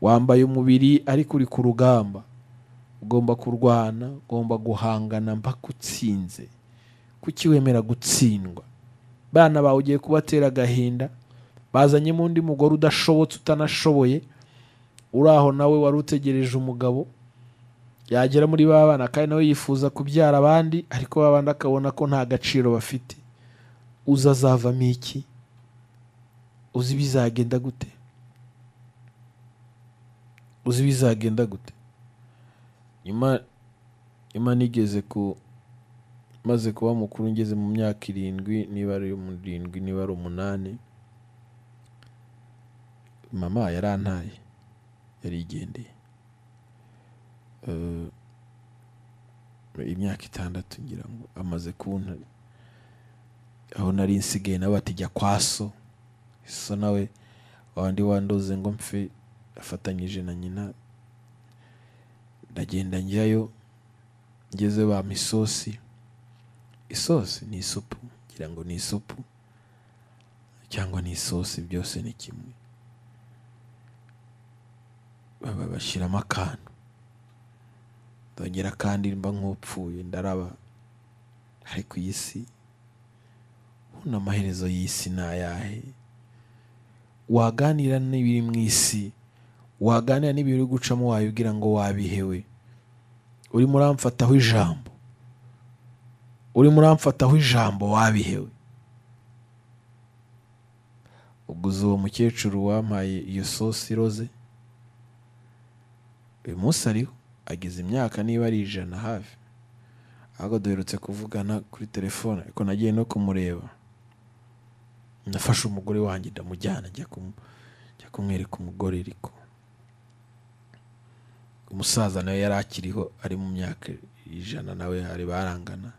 Wambaye umubiri ariko uri ku rugamba, ugomba kurwana, ugomba guhangana mpaka utsinze. Kuki wemera gutsindwa? Bana bawe ugiye kubatera agahinda, bazanyemo undi mugore udashobotse utanashoboye, uri aho nawe wari utegereje umugabo, yagera muri ba bana kandi nawe yifuza kubyara abandi, ariko babandi akabona ko nta gaciro bafite. Uzazavamo iki? Uzi bizagenda gute? Uzi bizagenda gute? Nyuma nigeze maze kuba mukuru, ngeze mu myaka 7, niba ari 7 niba ari 8, mama yarantaye, yarigendeye imyaka 6 ngira ngo amaze kunta. Aho nari nsigaye nawe ati jya kwa so nawe wandi wandoze ngo mpfe, afatanyije na nyina. Ndagenda njyayo, ngeze bampa isosi ni isupu, ngira ngo ni isupu cyangwa ni isosi, byose ni kimwe. Bashyiramo akantu, ndongera kandi mba nk'upfuye, ndaraba. Ariko iyi si, ubona amaherezo y'isi ni ayahe? Waganira n'ibiri mu isi, waganira n'ibiri gucamo, wayibwira ngo wabihewe. Urimo uramfataho ijambo, wabihewe. Ubwo uwo mukecuru wampaye iyo sosi iroze, uyu munsi ariho, agize imyaka niba ari 100 hafi. Ahubwo duherutse kuvugana kuri telefone, ariko nagiye no kumureba. Nafashe umugore wanjye ndamujyana, njya kumwereka umugore. Ariko umusaza nawe yari akiriho, ari mu myaka 100, nawe hari barangana.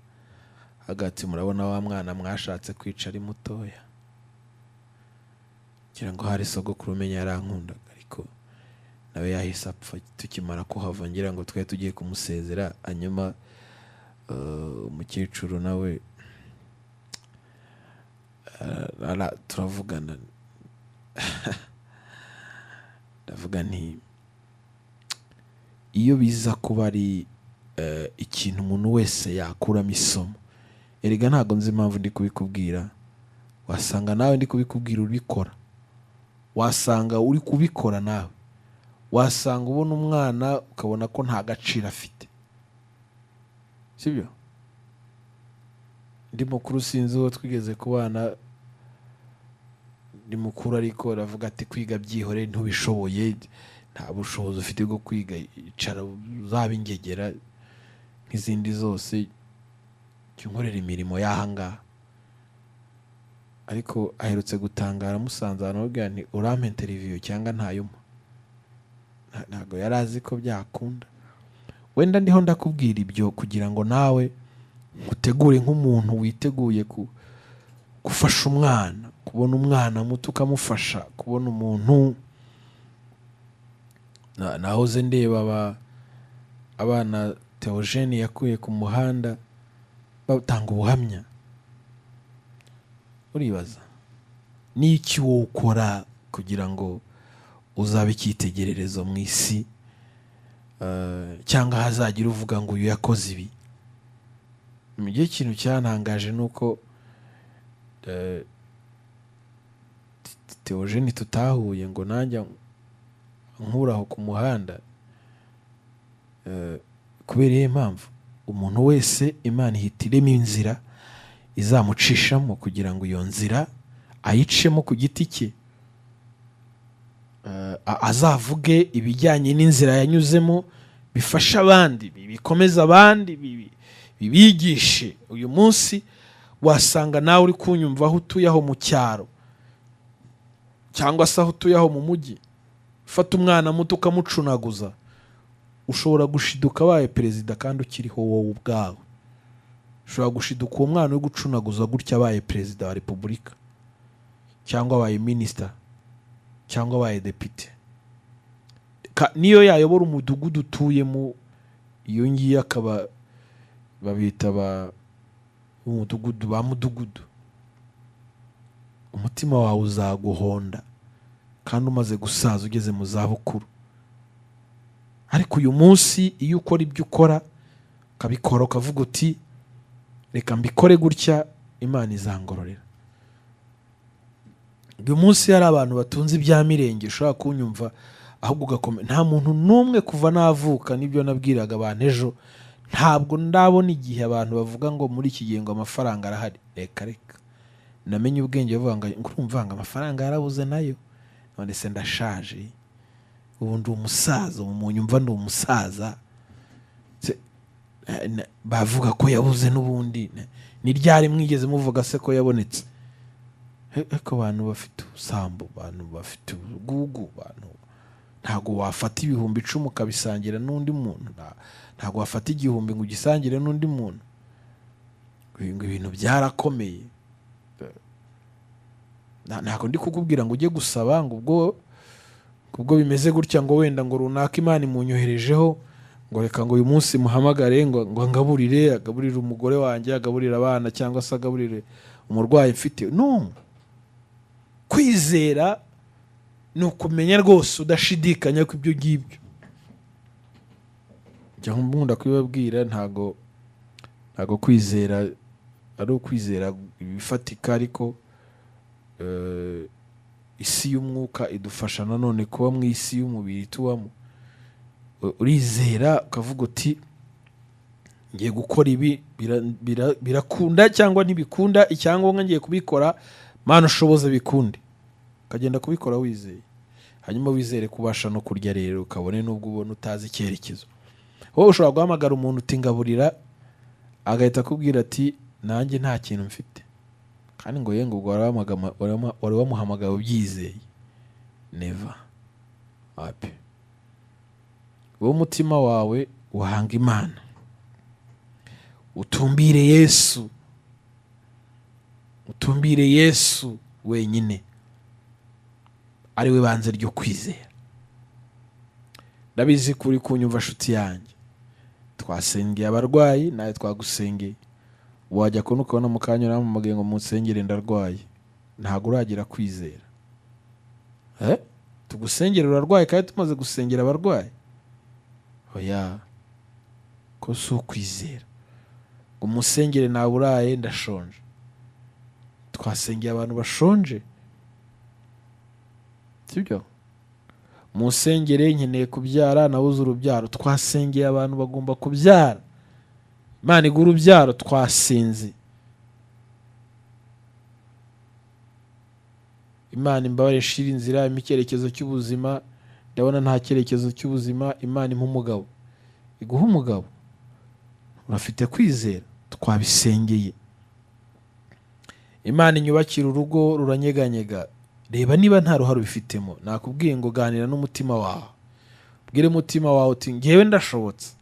Hagati murabona wa mwana mwashatse kwica ari mutoya, ngira ngo hari sogokuru umenya yarankundaga, ariko nawe yahise apfa tukimara kuhava. Ngira ngo twari tugiye kumusezera, hanyuma umukecuru nawe turavugana. Ndavuga nti iyo biza kuba ari ikintu umuntu wese yakuramo isomo, erega ntago nzi impamvu ndi kubikubwira. Wasanga nawe ndi kubikubwira ubikora, wasanga uri kubikora nawe, wasanga ubona umwana ukabona ko nta gaciro afite, sibyo? Ndi mukuru, sinzi uwo twigeze kubana, ndi mukuru ariko aravuga ati kwiga byihore, ntubishoboye, nta bushobozi ufite bwo kwiga, icara uzaba ingegera nk'izindi zose, cyunkorera imirimo y'ahangaha. Ariko aherutse gutangara, musanze aramubwira nti urampa interview cyangwa ntayuma. Ntago yari azi ko byakunda. Wenda ndiho ndakubwira ibyo kugira ngo nawe utegure nk'umuntu witeguye gufasha umwana, kubona umwana muto ukamufasha, kubona umuntu. Nahoze ndeba abana Theogene yakuye ku muhanda batanga ubuhamya. Uribaza n'iki wowe ukora kugira ngo uzabe icyitegererezo mu isi, cyangwa hazagira uvuga ngo uyu yakoze ibi? Mu gihe ikintu cyantangaje nuko Theogene tutahuye ngo nanjye nkuraho ku muhanda, kubera iyo mpamvu umuntu wese Imana ihitiremo inzira izamucishamo kugira ngo iyo nzira ayicemo ku giti cye, azavuge ibijyanye n'inzira yanyuzemo, bifasha abandi, bikomeza abandi, bibigishe. Uyu munsi wasanga nawe uri kunyumva aho utuye aho mu cyaro, cyangwa se aho utuye aho mu mujyi, fata umwana muto ukamucunaguza, ushobora gushiduka abaye perezida kandi ukiriho wowe ubwawe. Ushobora gushiduka uwo mwana uri gucunaguza gutya abaye perezida wa repubulika, cyangwa abaye minisita, cyangwa abaye depite. Niyo yayobora umudugudu utuyemo, iyo ngiye akaba babita umudugudu, ba mudugudu, umutima wawe uzaguhonda kandi umaze gusaza, ugeze mu zabukuru. Ariko uyu munsi iyo ukora ibyo ukora, ukabikora ukavuga uti reka mbikore gutya, Imana izangororera. Uyu munsi hari abantu batunze ibya mirenge, ushobora kunyumva ahubwo ugakomera. Nta muntu n'umwe kuva navuka, nibyo nabwiraga abantu ejo, ntabwo ndabona igihe abantu bavuga ngo muri iki gihe ngo amafaranga arahari. Reka namenye ubwenge bavuga ngo urumva ngo amafaranga yarabuze nayo, none se ndashaje, ubu ndi umusaza, umunyumva ndi umusaza, bavuga ko yabuze n'ubundi. Ni ryari mwigeze muvuga se ko yabonetse? ariko abantu bafite ubusambo, abantu bafite ubugugu, abantu ntabwo wafata ibihumbi 10 ukabisangira n'undi muntu, ntabwo wafata igihumbi ngo ugisangire n'undi muntu. Ibintu byarakomeye. Ntabwo ndi kukubwira ngo ujye gusaba ngo ubwo bimeze gutya ngo wenda ngo runaka Imana imunyoherejeho ngo reka ngo uyu munsi muhamagare ngo agaburire umugore wanjye, agaburire abana, cyangwa se agaburire umurwayi mfite. No, kwizera ni ukumenya rwose udashidikanya ko ibyo ngibyo. Njya nkunda kubibabwira, ntago kwizera ari ukwizera ibifatika, ariko isi y'umwuka idufasha nanone kuba mu isi y'umubiri tubamo. Urizera ukavuga uti ngiye gukora ibi, birakunda cyangwa ntibikunda, icyangombwa ngiye kubikora, Mana ushoboze bikunde. Ukagenda kubikora wizeye, hanyuma wizere kubasha no kurya rero, ukabone n'ubwo ubona utazi icyerekezo. Wowe ushobora guhamagara umuntu uti ngaburira, agahita akubwira ati nanjye nta kintu mfite, kandi ngo yengo wari wamuhamagara ubyizeye. Never. Happy. Wowe umutima wawe uhanga Imana, utumbire Yesu wenyine, ari we banze ryo kwizera. Ndabizi kuri kunyumva nshuti yanjye, twasengeye abarwayi, nawe twagusengeye. Wajya ukabona mu kanya uramamagiye ngo munsengere ndarwaye, ntabwo uragira kwizera. Tugusengera urarwaye kandi tumaze gusengera abarwayi? Oya, ko si ukwizera. Ngo musengere nawe uraye ndashonje. Twasengeye abantu bashonje, sibyo? Musengere nkeneye kubyara, nabuze urubyaro. Twasengeye abantu bagomba kubyara, Imana igura urubyaro. Twasenze Imana imbabare shira inzira, icyerekezo cy'ubuzima. Ndabona nta cyerekezo cy'ubuzima, Imana impa umugabo. Iguha umugabo, urafite kwizera. Twabisengeye. Imana inyubakira urugo ruranyeganyega. Reba niba nta ruhare ubifitemo. Nakubwiye ngo ganira n'umutima wawe, ubwire umutima wawe uti ngewe ndashobotse.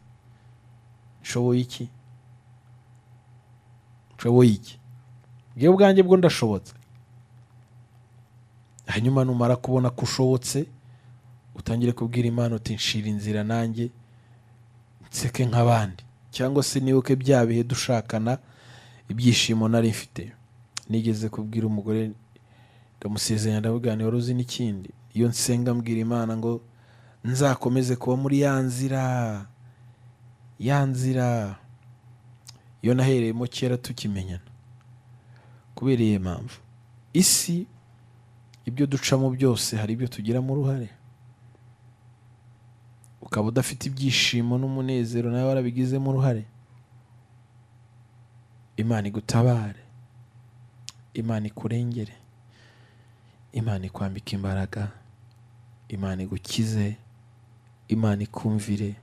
Nshoboye iki? Ngewe ubwanjye bwo ndashobotse. Hanyuma numara kubona ko ushobotse, utangire kubwira Imana uti nshira inzira nanjye nseke nk'abandi, cyangwa se nibuke bya bihe dushakana, ibyishimo nari mfite. Nigeze kubwira umugore, ndamusezeranya ndavuga nti wari uzi n'ikindi, iyo nsenga mbwira Imana ngo nzakomeze kuba muri ya nzira iyo nahereyemo kera tukimenyana. Kubera iyo mpamvu, isi ibyo ducamo byose hari ibyo tugiramo uruhare. Ukaba udafite ibyishimo n'umunezero, nawe warabigizemo uruhare. Imana igutabare, Imana ikurengere, Imana ikwambika imbaraga, Imana igukize, Imana ikumvire,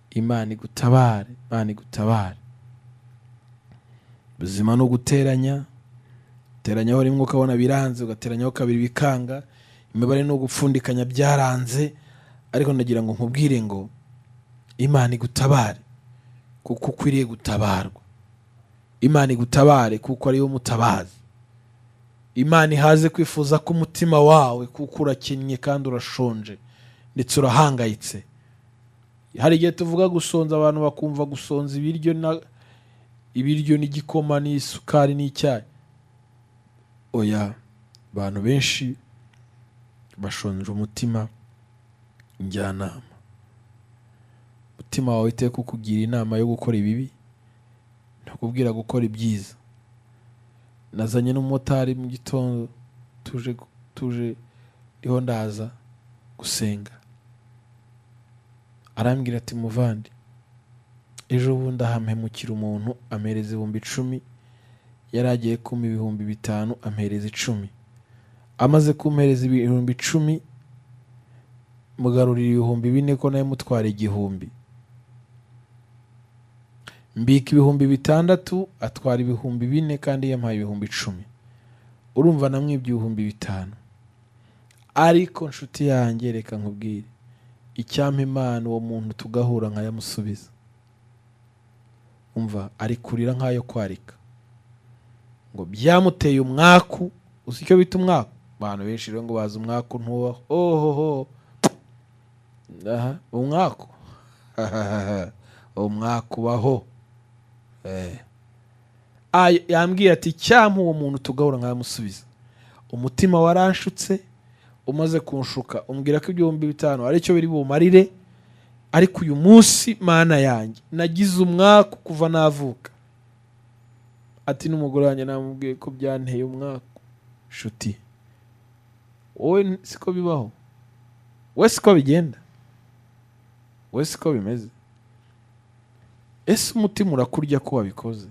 Imana igutabare, Imana igutabare. Ubuzima no guteranyaho rimwe ukabona biranze, ugateranyaho kabiri bikanga. Imibare no gupfundikanya byaranze. Ariko ndagira ngo nkubwire ngo Imana igutabare, kuko ukwiriye gutabarwa. Imana igutabare kuko ari yo mutabazi. Imana ihaze kwifuza ko umutima wawe, kuko urakennye kandi urashonje ndetse urahangayitse. Hari igihe tuvuga gusonza, abantu bakumva gusonza ibiryo n'igikoma n'isukari n'icyayi. Oya, abantu benshi bashonje umutima. Njyanama, umutima wawe iteka kukugira inama yo gukora ibibi, ntakubwira gukora ibyiza. Nazanye n'umumotari mu gitondo, tuje riho ndaza gusenga. Arambwira ati muvandi, ejo bundi ahampemukira umuntu ampereza 10,000, yari agiye kumpa 5,000, ampereza 10. Amaze kumpereza 10,000, mugarurira 4,000 ko nawe mutwara 1,000. Mbika 6,000, atwara 4,000 kandi yampaye 10,000. urumva namwibye 5,000. Ariko nshuti yanjye reka nkubwire, icyampa Imana uwo muntu tugahura nkayamusubiza. Umva ari kurira nk'ayo kwarika ngo byamuteye umwaku. Uzi icyo bita umwaku? Abantu benshi rero ngo bazi umwaku ntubaho. Ohoho, umwaku umwaku baho. Yambwiye ati cyampa uwo muntu tugahura nkayamusubiza. Umutima waranshutse, umaze kunshuka umbwira ko 5,000 aricyo biri bumarire. Ariko uyu munsi Mana yanjye nagize umwaku kuva navuka. Ati n'umugore wanjye namubwiye ko byanteye umwaku. Shuti, wowe siko bibaho? We siko bigenda? We siko bimeze? Ese umutima urakurya ko wabikoze,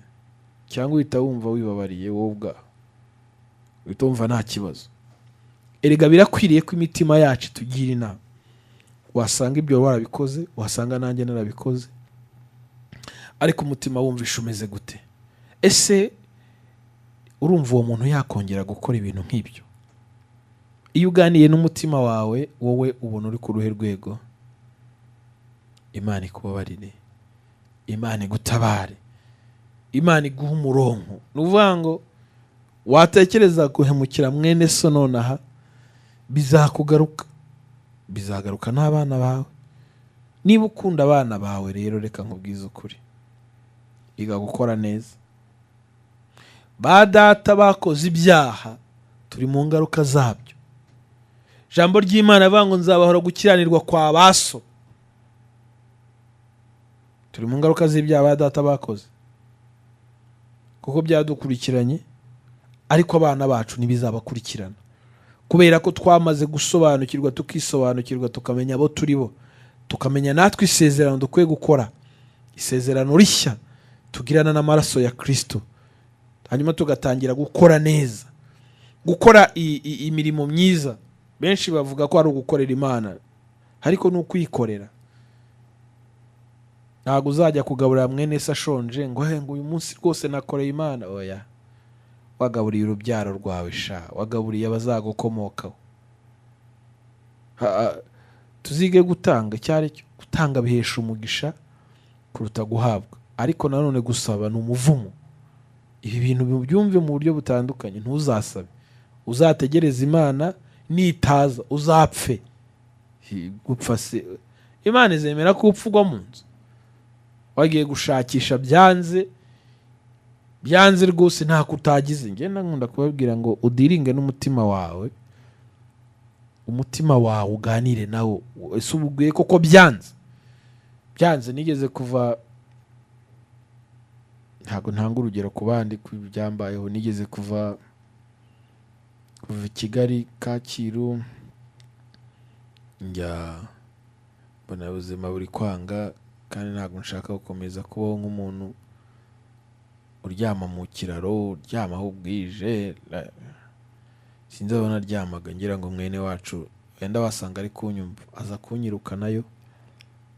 cyangwa uhita wumva wibabariye wowe ubwawe, uhita wumva nta kibazo? Erega birakwiriye ko imitima yacu tugira inama. Wasanga ibyo warabikoze, wasanga nanjye narabikoze, ariko umutima wumvisha umeze gute? Ese urumva uwo muntu yakongera gukora ibintu nk'ibyo? Iyo uganiye n'umutima wawe, wowe ubona uri ku ruhe rwego? Imana ikubabarire, Imana igutabare, Imana iguha umurongo. Nuvuga ngo watekereza guhemukira mwene so nonaha, bizakugaruka, bizagaruka n'abana bawe. Niba ukunda abana bawe rero reka nkubwize ukuri, iga gukora neza. Ba data bakoze ibyaha, turi mu ngaruka zabyo. Jambo ry'Imana avuga ngo nzabahora gukiranirwa kwa baso. Turi mu ngaruka z'ibyaha ba data bakoze, kuko byadukurikiranye. Ariko abana bacu ntibizabakurikirana, kubera ko twamaze gusobanukirwa, tukisobanukirwa, tukamenya abo turi bo, tukamenya natwe isezerano dukwiye gukora, isezerano rishya tugirana n'amaraso ya Kristo. Hanyuma tugatangira gukora neza, gukora imirimo myiza. Benshi bavuga ko ari ugukorera Imana, ariko ni ukwikorera. Ntabwo uzajya kugaburira mwene se ashonje ngo uyu munsi rwose nakoreye Imana. Oya, wagaburiye urubyaro rwawe sha, wagaburiye abazagukomokaho. Tuzige gutanga. Icyari cyo gutanga bihesha umugisha kuruta guhabwa, ariko nanone gusaba ni umuvumo. Ibi bintu byumve mu buryo butandukanye. Ntuzasabe, uzategereza Imana, nitaza uzapfe. Gupfa se Imana izemera ko upfugwa mu nzu? Wagiye gushakisha byanze rwose, nta kutagize. Ngenda nkunda kubabwira ngo udiringe n'umutima wawe, umutima wawe uganire nawo. Ese ubwiye koko byanze? Nigeze kuva, ntabwo ntanga urugero ku bandi byambayeho, nigeze kuva i Kigali Kacyiru, njya mbona ubuzima buri kwanga, kandi ntabwo nshaka gukomeza kubaho nk'umuntu uryama mu kiraro, uryama aho bwije. Sinzabona aryamaga, ngira ngo mwene wacu wenda wasanga ari kunyumva, aza kunyirukanayo.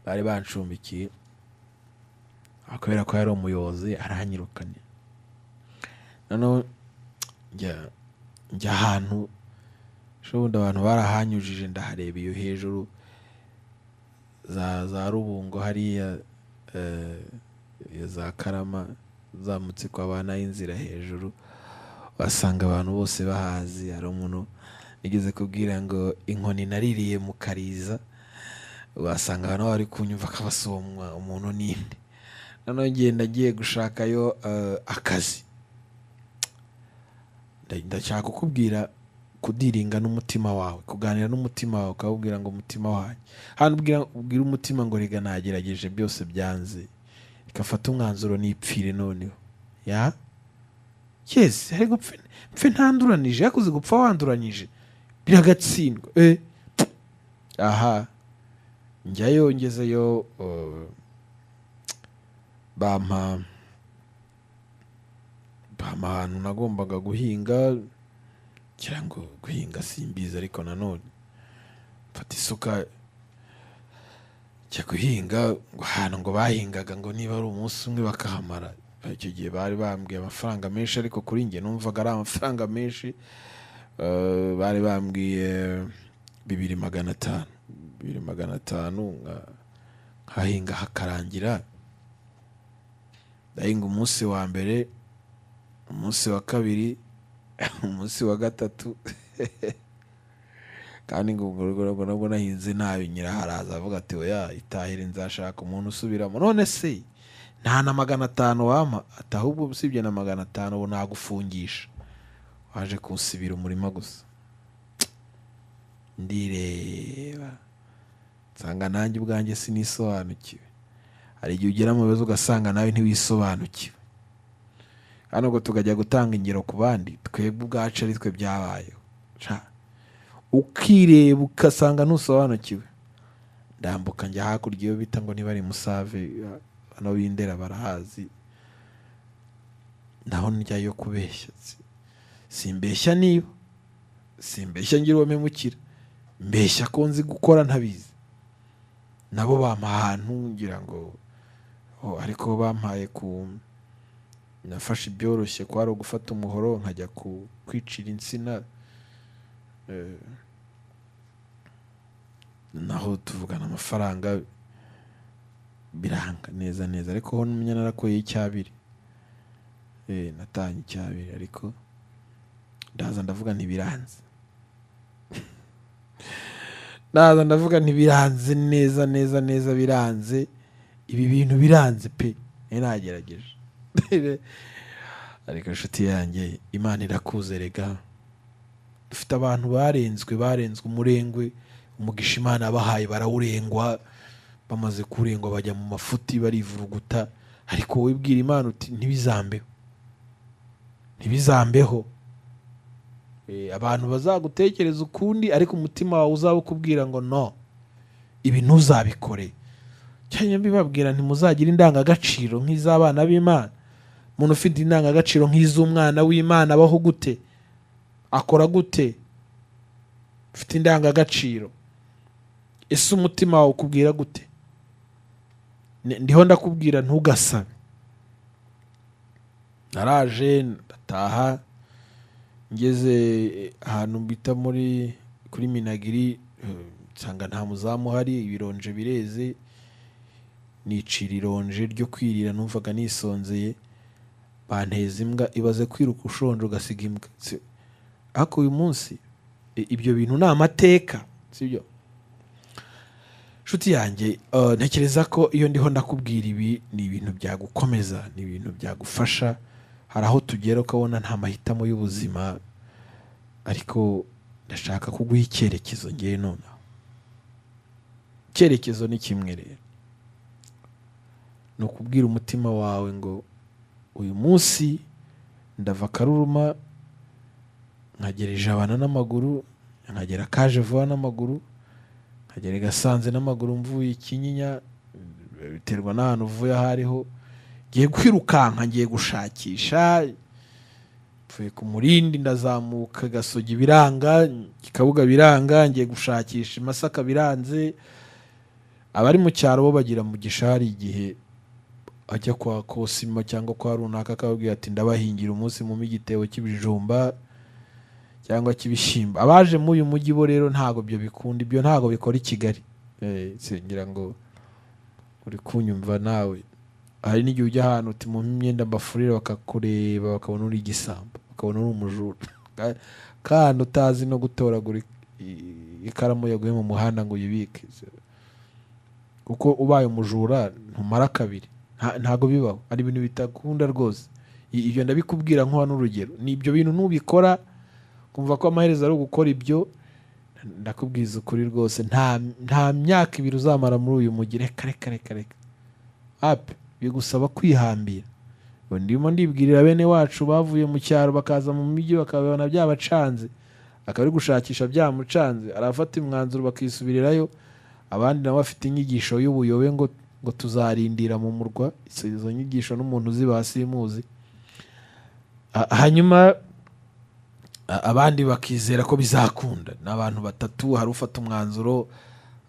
Bari banshumbikiye, kubera ko yari umuyobozi, aranyirukanye. Noneho njya ahantu shobundi abantu barahanyujije, ndahareba iyo hejuru za Rubungo hariya, za Karama, zamutse kwa bana y'inzira hejuru, basanga abantu bose bahazi. Hari umuntu nigeze kubwira ngo inkoni naririye mu Kariza, wasanga abantu bari kunyumva akabasomwa umuntu ninde. Noneho ngenda ngiye gushakayo akazi. Ndashaka kukubwira kudiringa n'umutima wawe, kuganira n'umutima wawe, ukabwira ngo umutima wanjye, hano ubwira umutima ngo rega nagerageje byose byanze, ikafata umwanzuro nipfire noneho. Yes, ariko mpfe ntanduranije, yakoze gupfa wanduranyije biragatsindwa. Aha, njyayo, ngezeyo, bampa ahantu nagombaga guhinga, ngira ngo guhinga simbizi, ariko nanone mfata isuka njya guhinga. Ahantu ngo bahingaga ngo niba ari umunsi umwe bakahamara icyo gihe bari bambwiye amafaranga menshi, ariko kuri njye numvaga ari amafaranga menshi. Bari bambwiye 2,500 nkahinga hakarangira. ndahinga umunsi wa mbere, umunsi wa kabiri, umunsi wa gatatu kandi ngo nabwo nahinze nabi, nyiraharaza avuga ati oya itahire nzashaka umuntu usubiramo. None se nta na 500 wampa? ati ahubwo usibye na 500 ubu nagufungisha, waje kunsibira umurima gusa. Ndireba nsanga nanjye ubwanjye sinisobanukiwe. Hari igihe ugera mu bibazo ugasanga nawe ntiwisobanukiwe, hano ngo tukajya gutanga ingero ku bandi, twebwe ubwacu ari twe byabayeho. Ukireba ugasanga ntusobanukiwe. Ndambuka njya hakurya iyo bita ngo niba ari Musave, hano b'Indera barahazi. Ndaho njyayo kubeshya, simbeshya niba simbeshya ngira uwo mpemukira, mbeshya ko nzi gukora ntabizi. Nabo bampa ahantu ngira ngo ariko bampaye nafashe ibyoroshye ko ari ugufata umuhoro nkajya kwicira insina. Naho tuvugana amafaranga biranga neza neza, ariko ho n'umunya narakoye icyabiri. Natanye icyabiri, ariko ndaza ndavuga ntibiranze. Ndaza ndavuga ntibiranze neza neza neza, biranze ibi bintu biranze pe. Nagerageje ariko inshuti yanjye, Imana irakuze rega. Dufite abantu barenzwe umurengwe, umugisha Imana yabahaye barawurengwa, bamaze kurengwa bajya mu mafuti barivuruguta. Ariko wowe bwira Imana uti ntibizambeho. Abantu bazagutekereza ukundi, ariko umutima wawe uzaba ukubwira ngo no, ibi ntuzabikore. Cyane mbibabwira ntimuzagira indangagaciro nk'iz'abana b'Imana. Umuntu ufite indangagaciro nk'iz'umwana w'Imana abaho gute? Akora gute? Ufite indangagaciro, ese umutima wawe ukubwira gute? Ndiho ndakubwira ntugasabe. Naraje ndataha, ngeze ahantu bita kuri Minagiri, nsanga nta muzamu hari, ibironje bireze. Nicira ironje ryo kwirira, numvaga nisonzeye. Banteza imbwa, ibaze kwiruka ushonje ugasiga imbwa. Ariko uyu munsi ibyo bintu ni amateka, sibyo? Nshuti yanjye, ntekereza ko iyo ndiho ndakubwira ibi ni ibintu byagukomeza, ni ibintu byagufasha. Hari aho tugera ukabona nta mahitamo y'ubuzima, ariko ndashaka kuguha icyerekezo ngiye nonaha. Icyerekezo ni kimwe rero, ni ukubwira umutima wawe ngo uyu munsi ndava Karuruma nkagera Ijabana n'amaguru, nkagera Kajevuba n'amaguru, nkagera Gasanze n'amaguru, mvuye Kinyinya, biterwa n'ahantu uvuye aho ariho. Ngiye kwirukanka, ngiye gushakisha. Mvuye ku Murindi ndazamuka Gasogi biranga, Kabuga biranga, ngiye gushakisha Masaka biranze. Abari mu cyaro bo bagira mu gishari igihe ajya kwa Kosima cyangwa kwa runaka akababwira ati ndabahingira umunsi mu igitebo cy'ibijumba cyangwa cy'ibishimba. Abaje mu uyu mujyi bo rero ntago byo bikunda, ibyo ntago bikora i Kigali. Ngira ngo uri kunyumva nawe. Hari n'igihe ujya ahantu uti mu myenda mbafurira, bakakureba bakabona uri igisambo, bakabona uri umujura, kandi utazi no gutoragura ikaramu yaguye mu muhanda ngo uyibike. Kuko ubaye umujura ntumara kabiri, ntago bibaho. Ari ibintu bitakunda rwose. Ibyo ndabikubwira nko hano urugero. Ni ibyo bintu nubikora kumva ko amaherezo ari ugukora ibyo, ndakubwiza ukuri rwose nta myaka 2 uzamara muri uyu mujyi. Reka bigusaba kwihambira. Ndimo ndibwirira bene wacu bavuye mu cyaro bakaza mu mijyi, bakabona byabacanze, akaba ari gushakisha byamucanze, arafata umwanzuro bakisubirirayo. Abandi nabo bafite inyigisho y'ubuyobe ngo tuzarindira mu murwa. Izo nyigisho n'umuntu zibasimuzi. Hanyuma abandi bakizera ko bizakunda. N'abantu batatu, hari ufata umwanzuro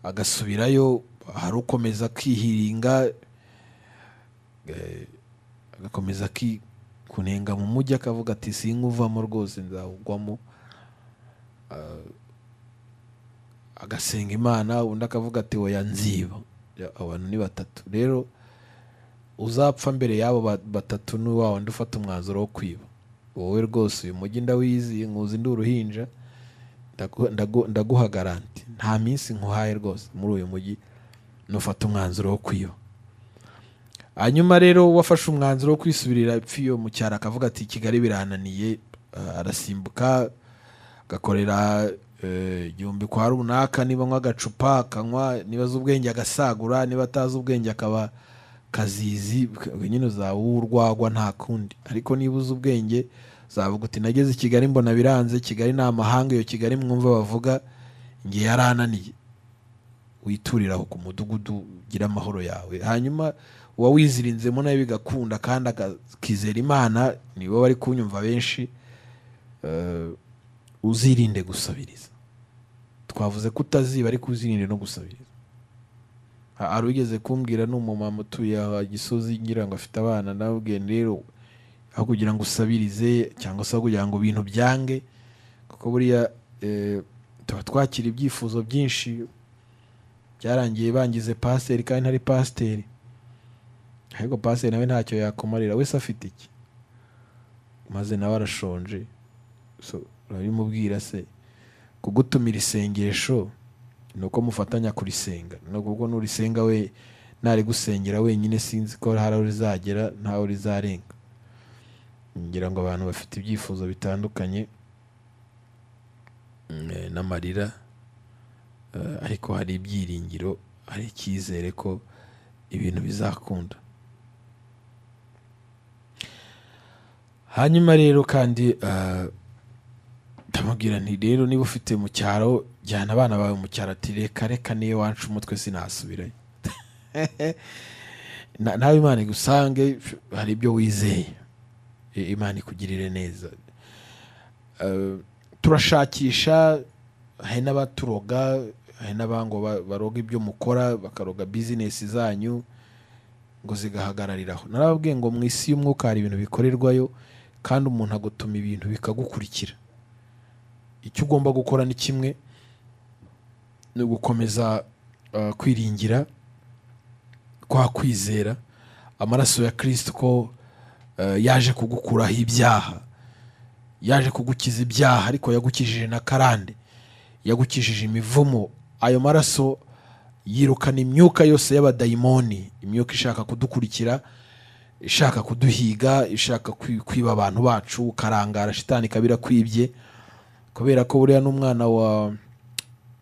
agasubirayo, hari ukomeza kwihiringa agakomeza kunenga mu mujyi akavuga ati sinkuvamo rwose nzawugwamo, agasenga Imana, undi akavuga ati oya nziba. Abantu ni batatu rero, uzapfa mbere y'abo batatu ni wa wundi ufata umwanzuro wo kwiba. Wowe rwose uyu mujyi ndawizi, nkuzi ndi uruhinja, ndaguha garanti nta minsi nkuhaye rwose muri uyu mujyi nufata umwanzuro wo kwiba. Hanyuma rero wafashe umwanzuro wo kwisubirira ipfiyo mu cyaro akavuga ati Kigali birananiye, arasimbuka agakorera igihumbi kwa runaka, niba anywa agacupa akanywa, niba azi ubwenge agasagura, niba atazi ubwenge akaba kazizi, nyine uzaba urwagwa nta kundi. Ariko niba uzi ubwenge uzavuga uti nageze i Kigali mbona biranze, Kigali ni amahanga, iyo Kigali mwumva bavuga nge yarananiye. Witurira aho ku mudugudu ugira amahoro yawe, hanyuma uba wizirinzemo nawe bigakunda kandi akizera Imana. nibo bari kunyumva benshi, uzirinde gusabiriza. Twavuze ko utaziba ariko uzirinde no gusabiriza. Hari ugeze kumbwira n'umumama utuye aha Gisozi ngira ngo afite abana, nababwiye rero aho kugira ngo usabirize cyangwa se kugira ngo ibintu byange, kuko buriya tuba twakira ibyifuzo byinshi, byarangiye bangize pasiteri kandi ntari pasiteri. Ariko pasiteri nawe ntacyo yakumarira, wese afite iki, maze nawe arashonje. Urabimubwira se? Kugutumira isengesho ni uko mufatanya kurisenga, nubwo nurisenga we ntari gusengera wenyine, sinzi ko hari aho rizagera ntaho rizarenga. Ngira ngo abantu bafite ibyifuzo bitandukanye n'amarira, ariko hari ibyiringiro, hari icyizere ko ibintu bizakunda. Hanyuma rero kandi ndamubwira nti rero niba ufite mu cyaro, jyana abana bawe mu cyaro, ati reka niyo wanca umutwe sinasubirayo. Nawe Imana igusange, hari ibyo wizeye, Imana ikugirire neza. Turashakisha, hari n'abaturoga, hari n'abango baroga ibyo mukora, bakaroga bizinesi zanyu ngo zigahagarariraho. Narababwiye ngo mu isi y'umwuka hari ibintu bikorerwayo kandi umuntu agutuma ibintu bikagukurikira. Icyo ugomba gukora ni kimwe, ni ugukomeza kwiringira kwa kwizera amaraso ya Kristo ko yaje kugukuraho ibyaha, yaje kugukiza ibyaha, ariko yagukijije na karande, yagukijije imivumo. Ayo maraso yirukana imyuka yose y'abadayimoni, imyuka ishaka kudukurikira, ishaka kuduhiga, ishaka kwiba abantu bacu, ukarangara, shitani kabira kwibye. Kubera ko buriya n'umwana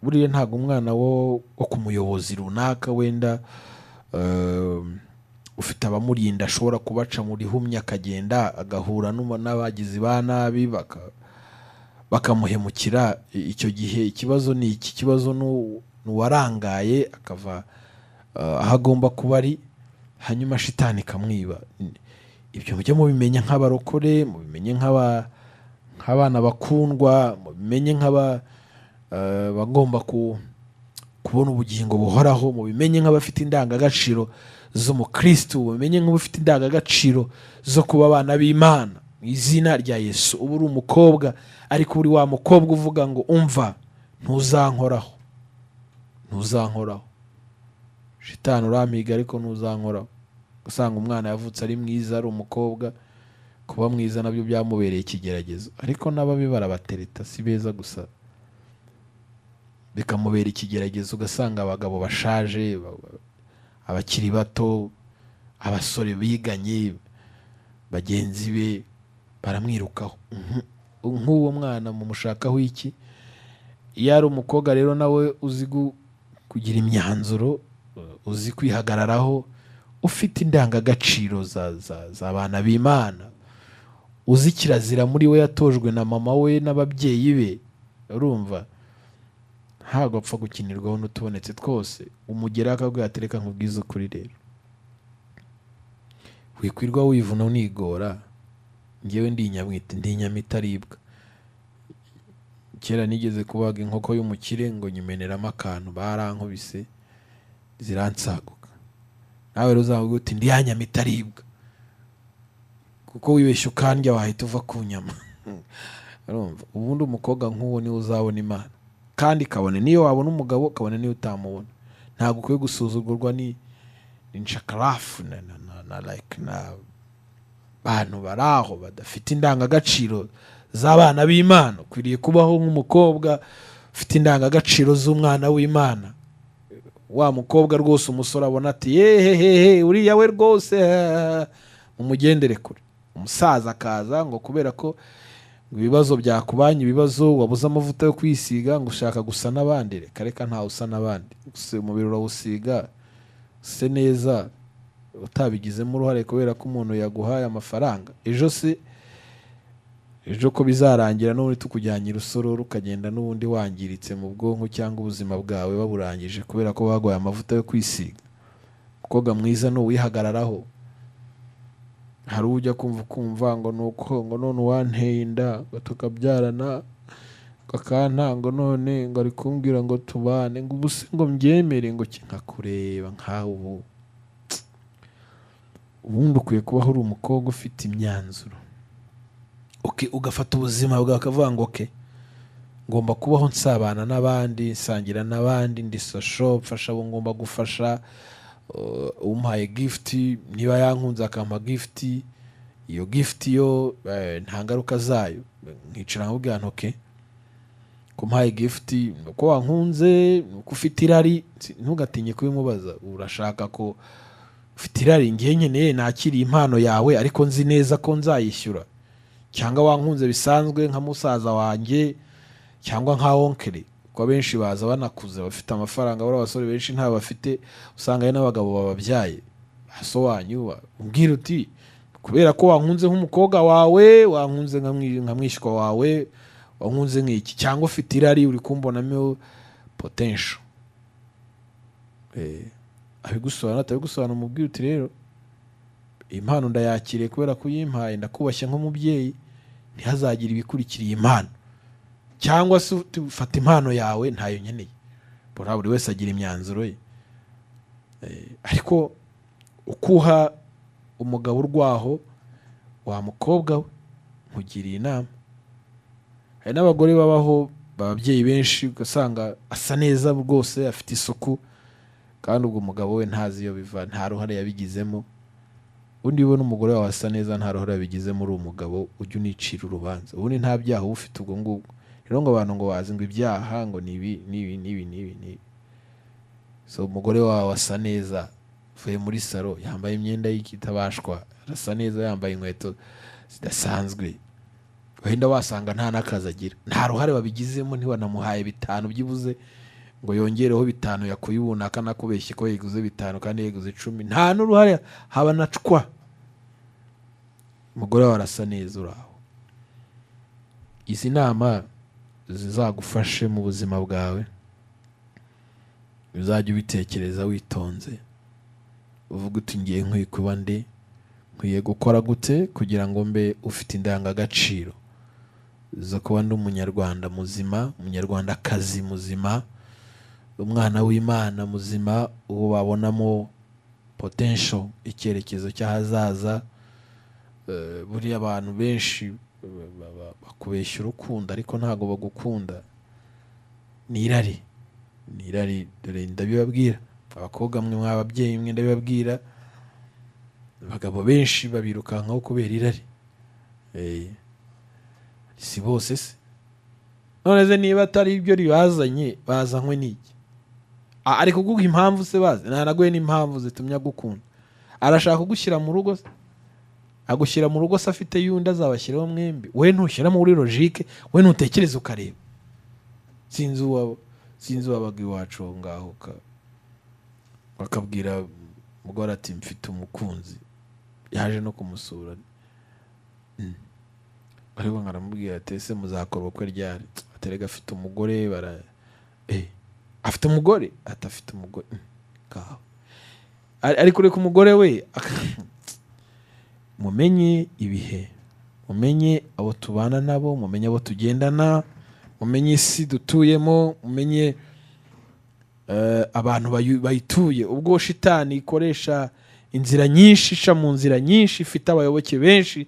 buriya ntabwo umwana wo ku muyobozi runaka wenda ufite abamurinda ashobora kubaca mu rihumye akagenda agahura n'abagizi ba nabi bakamuhemukira. Icyo gihe ikibazo ni iki? Ikibazo n'uwarangaye akava aho agomba kuba ari, hanyuma shitani ikamwiba. Ibyo mujye mubimenye nk'abarokore, mubimenye nk'abana bakundwa, mubimenye bagomba kubona ubugingo buhoraho, mubimenye nk'abafite indangagaciro z'umukristo, mubimenye nk'abafite indangagaciro zo kuba abana b'Imana mu izina rya Yesu. Ubu uri umukobwa, ariko uri wa mukobwa uvuga ngo umva, ntuzankoraho, shitani urampiga ariko ntuzankoraho. Usanga umwana yavutse ari mwiza, ari umukobwa, kuba mwiza nabyo byamubereye ikigeragezo, ariko n'ababi barabatereta, si beza gusa, bikamubera ikigeragezo. Ugasanga abagabo bashaje, abakiri bato, abasore biganye bagenzi be baramwirukaho. Nk'uwo mwana mumushakaho iki? Iyo ari umukobwa rero nawe uzi kugira imyanzuro, uzi kwihagararaho, ufite indangagaciro z'abana b'Imana, uzi kirazira muri we yatojwe na mama we n'ababyeyi be, urumva ntabwo apfa gukinirwaho n'utubonetse twose. Umugera akabwira ati reka nkubwize ukuri rero, wikwirwa wivuna unigora, ngewe ndi inyama itaribwa. Kera nigeze kubaga inkoko y'umukire ngo nyimeneramo akantu, barankubise ziransaguka. Nawe rero uzavuga uti ndi ya nyama itaribwa, kuko wibeshye ukandya wahita uva ku nyama. Urumva ubundi umukobwa nk'uwo niwe uzabona Imana, kandi kabone niyo wabona umugabo, kabone niyo utamubona. Ntabwo ukwiye gusuzugurwa ni nshakarafu na like na bantu baraho badafite indangagaciro z'abana b'Imana. Ukwiriye kubaho nk'umukobwa ufite indangagaciro z'umwana w'Imana. Wa mukobwa rwose umusore abona ati hehehe uriya we rwose umugendere kure. Umusaza akaza ngo kubera ko ibibazo byakubanye, ibibazo wabuze amavuta yo kwisiga, ngo ushaka gusa n'abandi. Reka ntawe usa n'abandi, umubiri urawusiga se neza utabigizemo uruhare kubera ko umuntu yaguhaye amafaranga. Ejo ko bizarangira n'ubundi tukujyanye irusororo ukagenda n'ubundi wangiritse mu bwonko cyangwa ubuzima bwawe baburangije kubera ko baguhaye amavuta yo kwisiga. Umukobwa mwiza ni uwihagararaho. Hari ujya kumva ngo nuko ngo none wanteye inda ngo tukabyarana kakanta ngo none ngo ari kumbwira ngo tubane ngo ubuse ngo mbyemere ngo kinkakureba nkaho ubundi ukwiye kubaho uri umukobwa ufite imyanzuro. Ugafata ubuzima bwawe ukavuga ngo ngomba kubaho nsabana n'abandi, nsangira n'abandi, ndi social, mfasha abo ngomba gufasha. Umuhaye gift, niba yankunze akampa gift, iyo gift yo nta ngaruka zayo. Nkicara nkubwira nti kumuhaye gift uko wankunze, uko ufite irari, ntugatinye kubimubaza. Urashaka ko ufite irari, ngiye nkeneye nakiriye impano yawe ariko nzi neza ko nzayishyura. Cyangwa wankunze bisanzwe nka musaza wanjye cyangwa nka onkere, kuko benshi baza banakuze bafite amafaranga. Bari abasore benshi nta bafite, usanga ari n'abagabo bababyaye. Haso wanyu umbwira uti kubera ko wankunze nk'umukobwa wawe, wankunze nka mwishywa wawe, wankunze nk'iki, cyangwa ufite irari uri kumbonamo potential. Abigusobanura atabigusobanura umubwira uti rero impano ndayakiriye kubera ko uyimpaye, ndakubashye nk'umubyeyi, ntihazagire ibikurikiriye impano. Cyangwa se ufata impano yawe ntayo nkeneye. Buri wese agira imyanzuro ye. Ariko ukuha umugabo urwaho wa mukobwa we nkugiriye inama. Hari n'abagore babaho babyeyi benshi ugasanga asa neza rwose, afite isuku, kandi ubwo umugabo we ntazi iyo biva, nta ruhare yabigizemo. Undi ubona umugore wawe asa neza nta ruhare yabigizemo, uri umugabo ujya unicira urubanza. Ubundi nta byaha uba ufite ubwo ngubwo. Rero ngo abantu ngo bazi ngo ibyaha ngo nibi. So umugore wawe asa neza, vuye muri salo, yambaye imyenda y'ikitabashwa, arasa neza, yambaye inkweto zidasanzwe, wenda wasanga nta n'akazi agira, nta ruhare babigizemo. Ntiwanamuhaye 5 byibuze ngo yongereho 5 yakuye ubunaka nakubeshye ko yiguze 5 kandi yiguze 10, nta n'uruhare haba nacwa. Umugore wawe arasa neza uraho. Izi nama zizagufashe mu buzima bwawe, uzajya ubitekereza witonze, uvuga uti ngiye nkwiye kuba nde, nkwiye gukora gute kugira ngo mbe ufite indangagaciro zo kuba ndi umunyarwanda muzima, umunyarwandakazi muzima, umwana w'Imana muzima, uwo babonamo potential, icyerekezo cy'ahazaza. Buriya abantu benshi bakubeshya urukundo ariko ntago bagukunda. Ni irari. Dore ndabibabwira, abakobwa mwe mw'ababyeyi mwe ndabibabwira, abagabo benshi babirukankaho kubera irari. Si bose se. None se niba atari ibyo ribazanye, bazanywe n'iki? Ari kuguha impamvu se bazi? Ntanaguye n'impamvu zitumye agukunda. Arashaka kugushyira mu rugo se? Agushyira mu rugo se afite yundi azabashyiraho mwembi? We ntushyira muri logique, we ntutekereza ukareba. Sinzi wabaga iwacu aho ngaho bakabwira umugore ati mfite umukunzi, yaje no kumusura. Ariko ngaramubwira ati ese muzakora ubukwe ryari? Aterega afite umugore afite umugore, atafite umugore kaho. Ariko reka umugore we mumenye ibihe, mumenye abo tubana nabo, mumenye abo tugendana, mumenye isi dutuyemo, mumenye abantu bayituye. Ubwo shitani ikoresha inzira nyinshi, ica mu nzira nyinshi, ifite abayoboke benshi,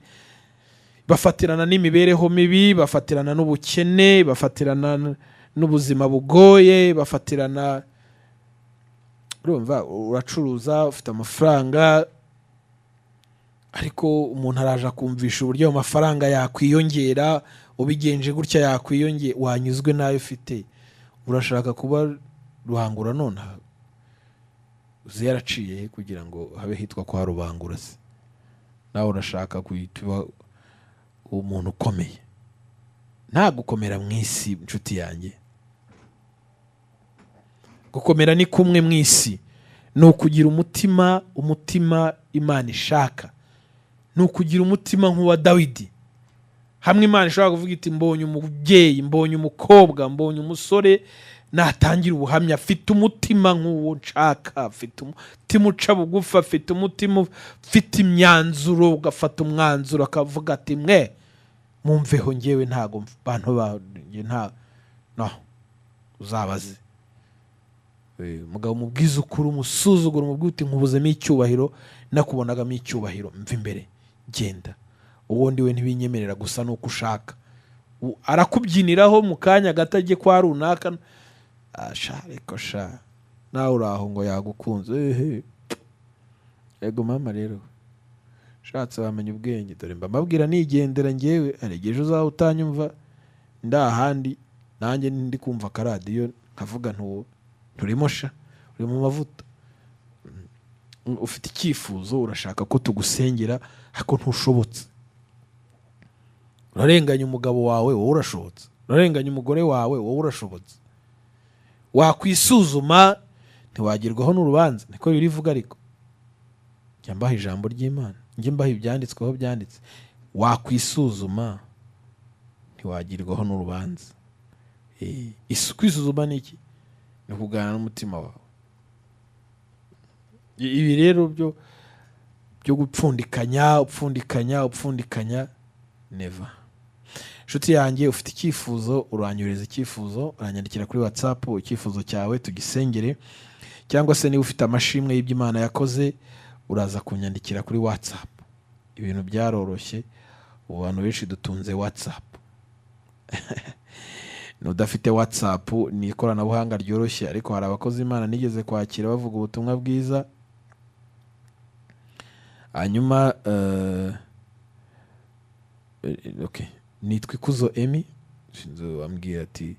bafatirana n'imibereho mibi, bafatirana n'ubukene, bafatirana n'ubuzima bugoye, bafatirana, urumva uracuruza ufite amafaranga ariko umuntu araje akumvisha uburyo ayo mafaranga yakwiyongera, ubigenje gutya yakwiyongera, wanyuzwe nayo ufite, urashaka kuba ruhangura none uzi yaraciye kugira ngo habe hitwa kwa rubangura se? Nawe urashaka kuba umuntu ukomeye? nta gukomera mu isi inshuti yanjye. Gukomera ni kumwe mu isi, ni ukugira umutima Imana ishaka, ni ukugira umutima nk'uwa Dawidi. Hamwe Imana ishobora kuvuga iti mbonye umubyeyi, mbonye umukobwa, mbonye umusore natangira ubuhamya, afite umutima nk'uwo nshaka, afite umutima uca bugufi, afite umutima ufite imyanzuro, ugafata umwanzuro akavuga ati mwe mumveho ngewe ntago bantu banjye no uzabaze mugabo mubwiza ukuri, umusuzugura, umubwira uti nkubuzemo icyubahiro, nakubonagamo icyubahiro, mva imbere genda, ubundi we ntibinyemerera gusa nuko ushaka. Arakubyiniraho mu kanya gato agiye kwa runaka, ariko sha nawe uraho ngo yagukunze, yego mama rero shatse wamenya ubwenge, dore mba mbabwira nigendera ngewe, aregeje uzaho utanyumva ndahandi, nanjye ndi kumva akaradiyo nkavuga nturimo sha, uri mu mavuta, ufite icyifuzo, urashaka ko tugusengera ariko ntushobotse, urarenganya umugabo wawe, wowe urashobotse, urarenganya umugore wawe, wowe urashobotse, wakwisuzuma ntiwagirwaho n'urubanza, niko birivuga. Ariko njya mbaha ijambo ry'Imana, njye mbaha ibyanditsweho byanditse, wakwisuzuma ntiwagirwaho n'urubanza. Kwisuzuma ni iki? Ni ukuganira n'umutima wawe. Ibi rero byo gupfundikanya never. Inshuti yanjye, ufite icyifuzo, uranyureza icyifuzo, uranyandikira kuri WhatsApp icyifuzo cyawe tugisengere, cyangwa se niba ufite amashimwe y'ibyo Imana yakoze uraza kunyandikira kuri WhatsApp. Ibintu byaroroshye, ubu bantu benshi dutunze WhatsApp. Nudafite WhatsApp ni ikoranabuhanga ryoroshye, ariko hari abakozi Imana nigeze kwakira bavuga ubutumwa bwiza, hanyuma okay, nitwa Ikuzo Emmy, sinzi wambwira ati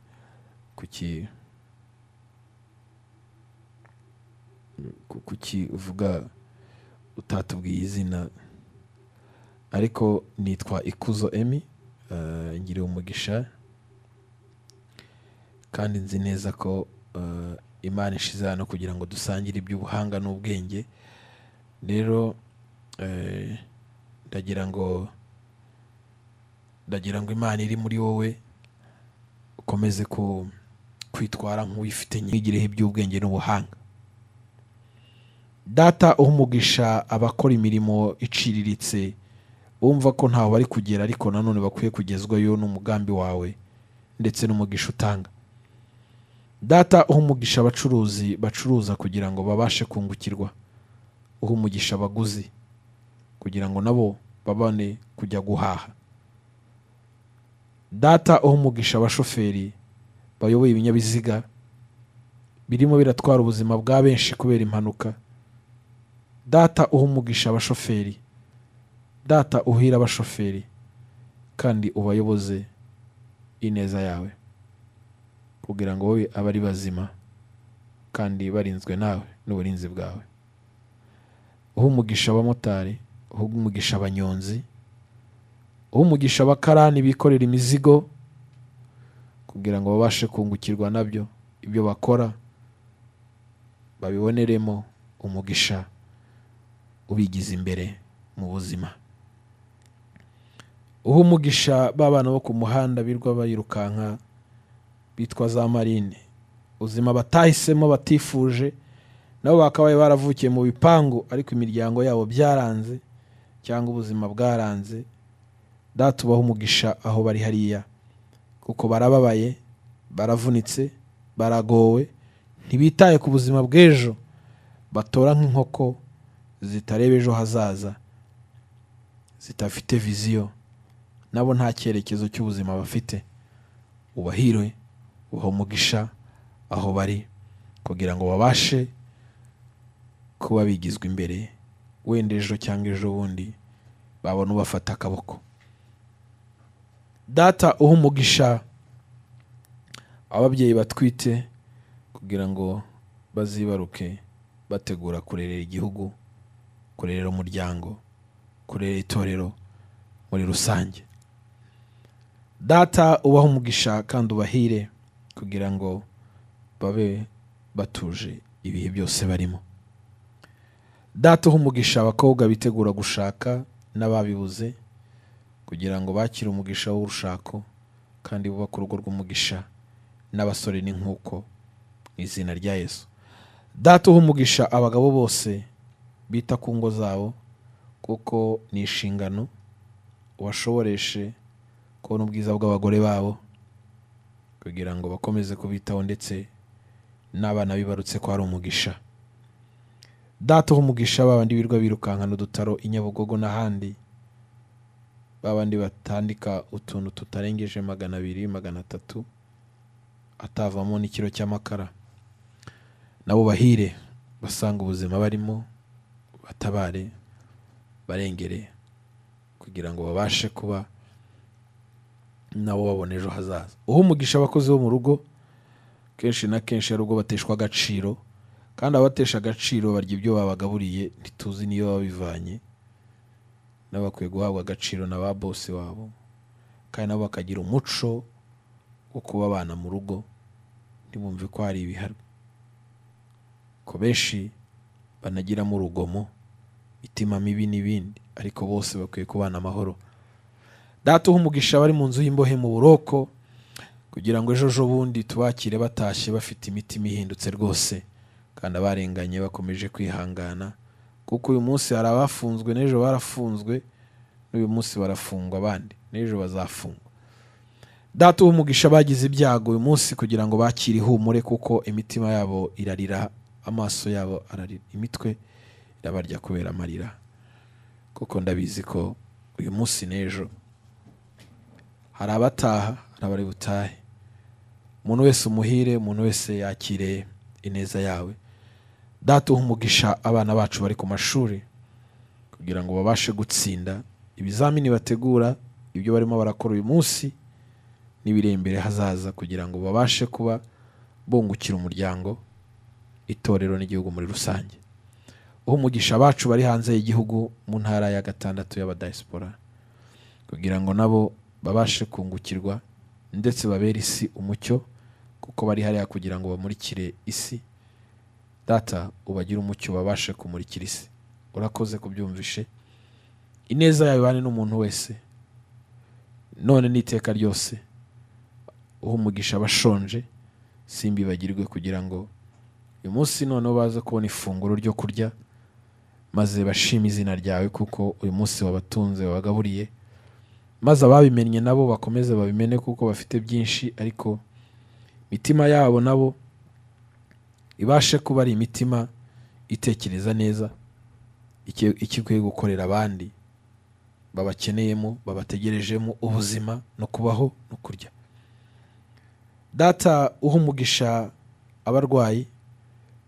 kuki uvuga utatubwiye izina, ariko nitwa Ikuzo Emmy, ngire umugisha kandi nzi neza ko Imana ishize hano kugira ngo dusangire iby'ubuhanga n'ubwenge. Rero ndagira ngo Imana iri muri wowe ukomeze kwitwara nk'uwifite, nyigireho iby'ubwenge n'ubuhanga. Data umugisha abakora imirimo iciriritse, bumva ko ntaho bari kugera ariko nanone bakwiye kugezwayo n'umugambi wawe ndetse n'umugisha utanga. Data umugisha abacuruzi bacuruza kugira ngo babashe kungukirwa, umugisha abaguzi kugira ngo nabo babane kujya guhaha. Data umugisha abashoferi bayoboye ibinyabiziga birimo biratwara ubuzima bwa benshi kubera impanuka. Data umugisha abashoferi, Data uhira abashoferi kandi ubayoboze ineza yawe kugira ngo wowe abari bazima kandi barinzwe nawe n'uburinzi bwawe. Umugisha abamotari, umugisha abanyonzi, umugisha abakarani bikorera imizigo kugira ngo babashe kungukirwa nabyo, ibyo bakora babiboneremo umugisha ubigize imbere mu buzima. Umugisha babana bo ku muhanda birwa bayirukanka bitwa za marine, ubuzima batahisemo batifuje, nabo bakabaye baravukiye mu bipangu ariko imiryango yabo byaranze cyangwa ubuzima bwaranze. Data ubaho umugisha aho bari hariya, kuko barababaye, baravunitse, baragowe, ntibitaye ku buzima bw'ejo, batora nk'inkoko zitareba ejo hazaza, zitafite viziyo, nabo nta cyerekezo cy'ubuzima bafite, ubahire, ubaha umugisha aho bari, kugira ngo babashe kuba bigizwe imbere, wenda ejo cyangwa ejo bundi babona ubafata akaboko. Data uha umugisha ababyeyi batwite kugira ngo bazibaruke bategura kurerera igihugu, kurerera umuryango, kurerera itorero muri rusange. Data ubaha umugisha kandi ubahire kugira ngo babe batuje ibihe byose barimo. Data uha umugisha abakobwa bitegura gushaka n'ababibuze kugira ngo bakire umugisha w'urushako kandi bubake urugo rw'umugisha, n'abasore n'inkuko mu izina rya Yesu. Data uha umugisha abagabo bose bita ku ngo zabo, kuko ni inshingano, ubashoboreshe kubona ubwiza bw'abagore babo kugira ngo bakomeze kubitaho, ndetse n'abana bibarutse ko ari umugisha. Data uha umugisha babandi birwa birukankana udutaro i Nyabugogo n'ahandi, babandi batandika utuntu tutarengeje 200, 300 atavamo n'ikiro cy'amakara, nabo bahire basanga ubuzima barimo, batabare, barengere kugira ngo babashe kuba nabo babona ejo hazaza. Uha umugisha abakozi bo mu rugo, kenshi na kenshi ari ubwo bateshwa agaciro, kandi abatesha agaciro barya ibyo babagaburiye, ntituzi niyo babivanye, nabo bakwiye guhabwa agaciro na ba bosi wabo, kandi nabo bakagira umuco wo kuba abana mu rugo, ntibumve ko hari ibihano, ko benshi banagiramo urugomo, mitima mibi n'ibindi, ariko bose bakwiye kubana amahoro. Data uha umugisha bari mu nzu y'imbohe mu buroko kugira ngo ejo bundi tubakire batashye bafite imitima ihindutse rwose, kandi abarenganye bakomeje kwihangana, kuko uyu munsi hari abafunzwe n'ejo barafunzwe, n'uyu munsi barafungwa, abandi n'ejo bazafungwa. Data uha umugisha bagize ibyago uyu munsi kugira ngo bakire ihumure, kuko imitima yabo irarira, amaso yabo ararira, imitwe irabarya kubera amarira, kuko ndabizi ko uyu munsi n'ejo hari abataha, hari abari butahe. Umuntu wese umuhire, umuntu wese yakire ineza yawe. Data uha umugisha abana bacu bari ku mashuri kugira ngo babashe gutsinda ibizamini bategura, ibyo barimo barakora uyu munsi n'ibiri imbere hazaza, kugira ngo babashe kuba bungukira umuryango, itorero n'igihugu muri rusange. Uha umugisha abacu bari hanze y'igihugu mu ntara ya 6 y'abadiaspora kugira ngo nabo babashe kungukirwa, ndetse babere isi umucyo, kuko bari hariya kugira ngo bamurikire isi. Data ubagira umucyo, babashe kumurikira isi. Urakoze kubyumvishe. Ineza yawe bane n'umuntu wese none n'iteka ryose. Uha umugisha abashonje simbibagirwe, kugira ngo uyu munsi noneho baze kubona ifunguro ryo kurya, maze bashima izina ryawe, kuko uyu munsi wabatunze, wabagaburiye, maze ababimennye nabo bakomeze babimene, kuko bafite byinshi, ariko imitima yabo nabo ibashe kuba ari imitima itekereza neza ikikwiye gukorera abandi babakeneyemo, babategerejemo ubuzima no kubaho no kurya. Data uha umugisha abarwayi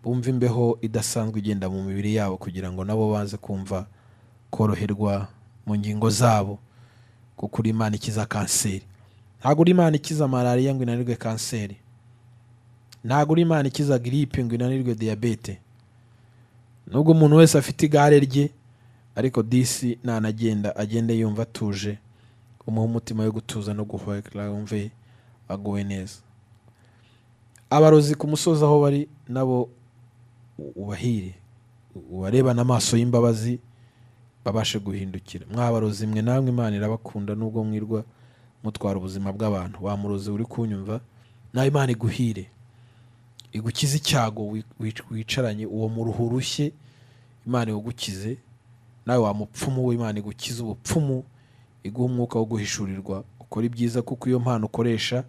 bumva imbeho idasanzwe igenda mu mibiri yabo, kugira ngo nabo baze kumva koroherwa mu ngingo zabo, kuko uri Imana ikiza kanseri. Ntabwo uri Imana ikiza malariya ngo inanirwe kanseri, ntabwo uri Imana ikiza gripe ngo inanirwe diyabete. Nubwo umuntu wese afite igare rye, ariko disi nanagenda agende yumva atuje, umuha umutima wo gutuza no guhwekera, wumve aguwe neza. Abarozi ku musozi aho bari nabo ubahire, ubarebana amaso y'imbabazi, babashe guhindukira. Mwabarozi mwe namwe Imana irabakunda, nubwo mwirwa mutwara ubuzima bw'abantu. Wa murozi uri kunyumva, nawe Imana iguhire, igukize icyago wicaranye, uwo mu ruhu rushye Imana igukize. Nawe wa mupfumu we, Imana igukize ubupfumu, iguha umwuka wo guhishurirwa, ukora ibyiza, kuko iyo mpano ukoresha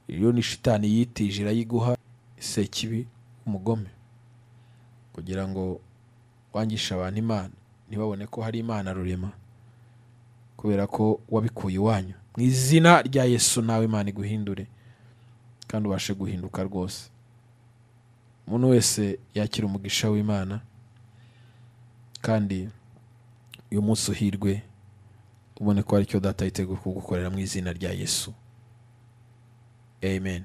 iyo ni shitani yitije irayiguha, Sekibi umugome, kugira ngo wangisha abantu imana ntibabone ko hari imana rurema, kubera ko wabikuye iwanyu. Mu izina rya Yesu nawe imana iguhindure kandi ubashe guhinduka rwose. Umuntu wese yakira umugisha w'Imana, kandi uyu munsi uhirwe ubone ko ari cyo data yiteguye kugukorera mu izina rya Yesu. Amen.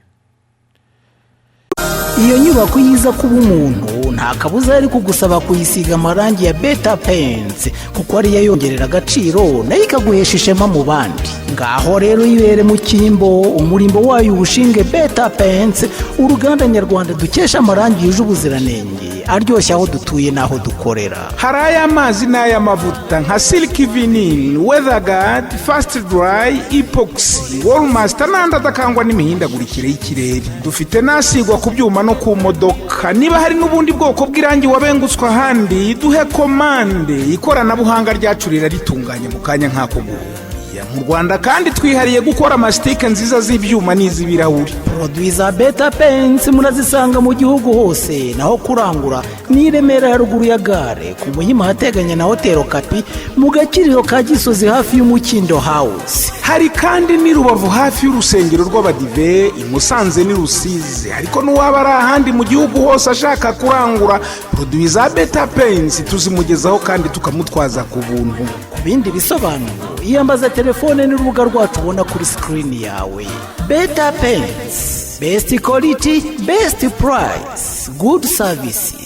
Iyo nyubako yiza kuba umuntu nta kabuza yari kugusaba kuyisiga amarangi ya Beta Paints, kuko ariyo yongerera agaciro nayo ikaguhesha ishema mu bandi. Ngaho rero yibere mu cyimbo, umurimbo wayo ubushinge Beta Paints, uruganda nyarwanda dukesha amarangi yuje ubuziranenge aryoshye aho dutuye n'aho dukorera. Hari ay'amazi n'ay'amavuta nka Silk Vinyl, Weatherguard, Fast Dry, Epoxy, Wallmaster n'andi adakangwa n'imihindagurikire y'ikirere. Dufite nasigwa ku byuma no ku modoka. Niba hari n'ubundi bwoko bw'irangi wabengutswe ahandi, duhe komande. Ikoranabuhanga ryacu ritunganye mu kanya nk'ako guhumbya. Mu Rwanda kandi twihariye gukora amasitike nziza z'ibyuma n'iz'ibirahuri. Produit za Beta Paints murazisanga mu gihugu hose, naho kurangura ni Remera ya ruguru ya gare ku Muhima hateganye na Hotel Kapi, mu Gakiriro ka Gisozi hafi y'Umukindo House. Hari kandi ni Rubavu hafi y'urusengero rw'Abadive, i Musanze ni Rusizi. Ariko n'uwaba ari ahandi mu gihugu hose ashaka kurangura produit za Beta Paints tuzimugezaho kandi tukamutwaza ku buntu. Ku bindi bisobanuro iyambaza telefone n'urubuga rwacu ubona kuri screen yawe. Beta Paints, best quality, best price, good service.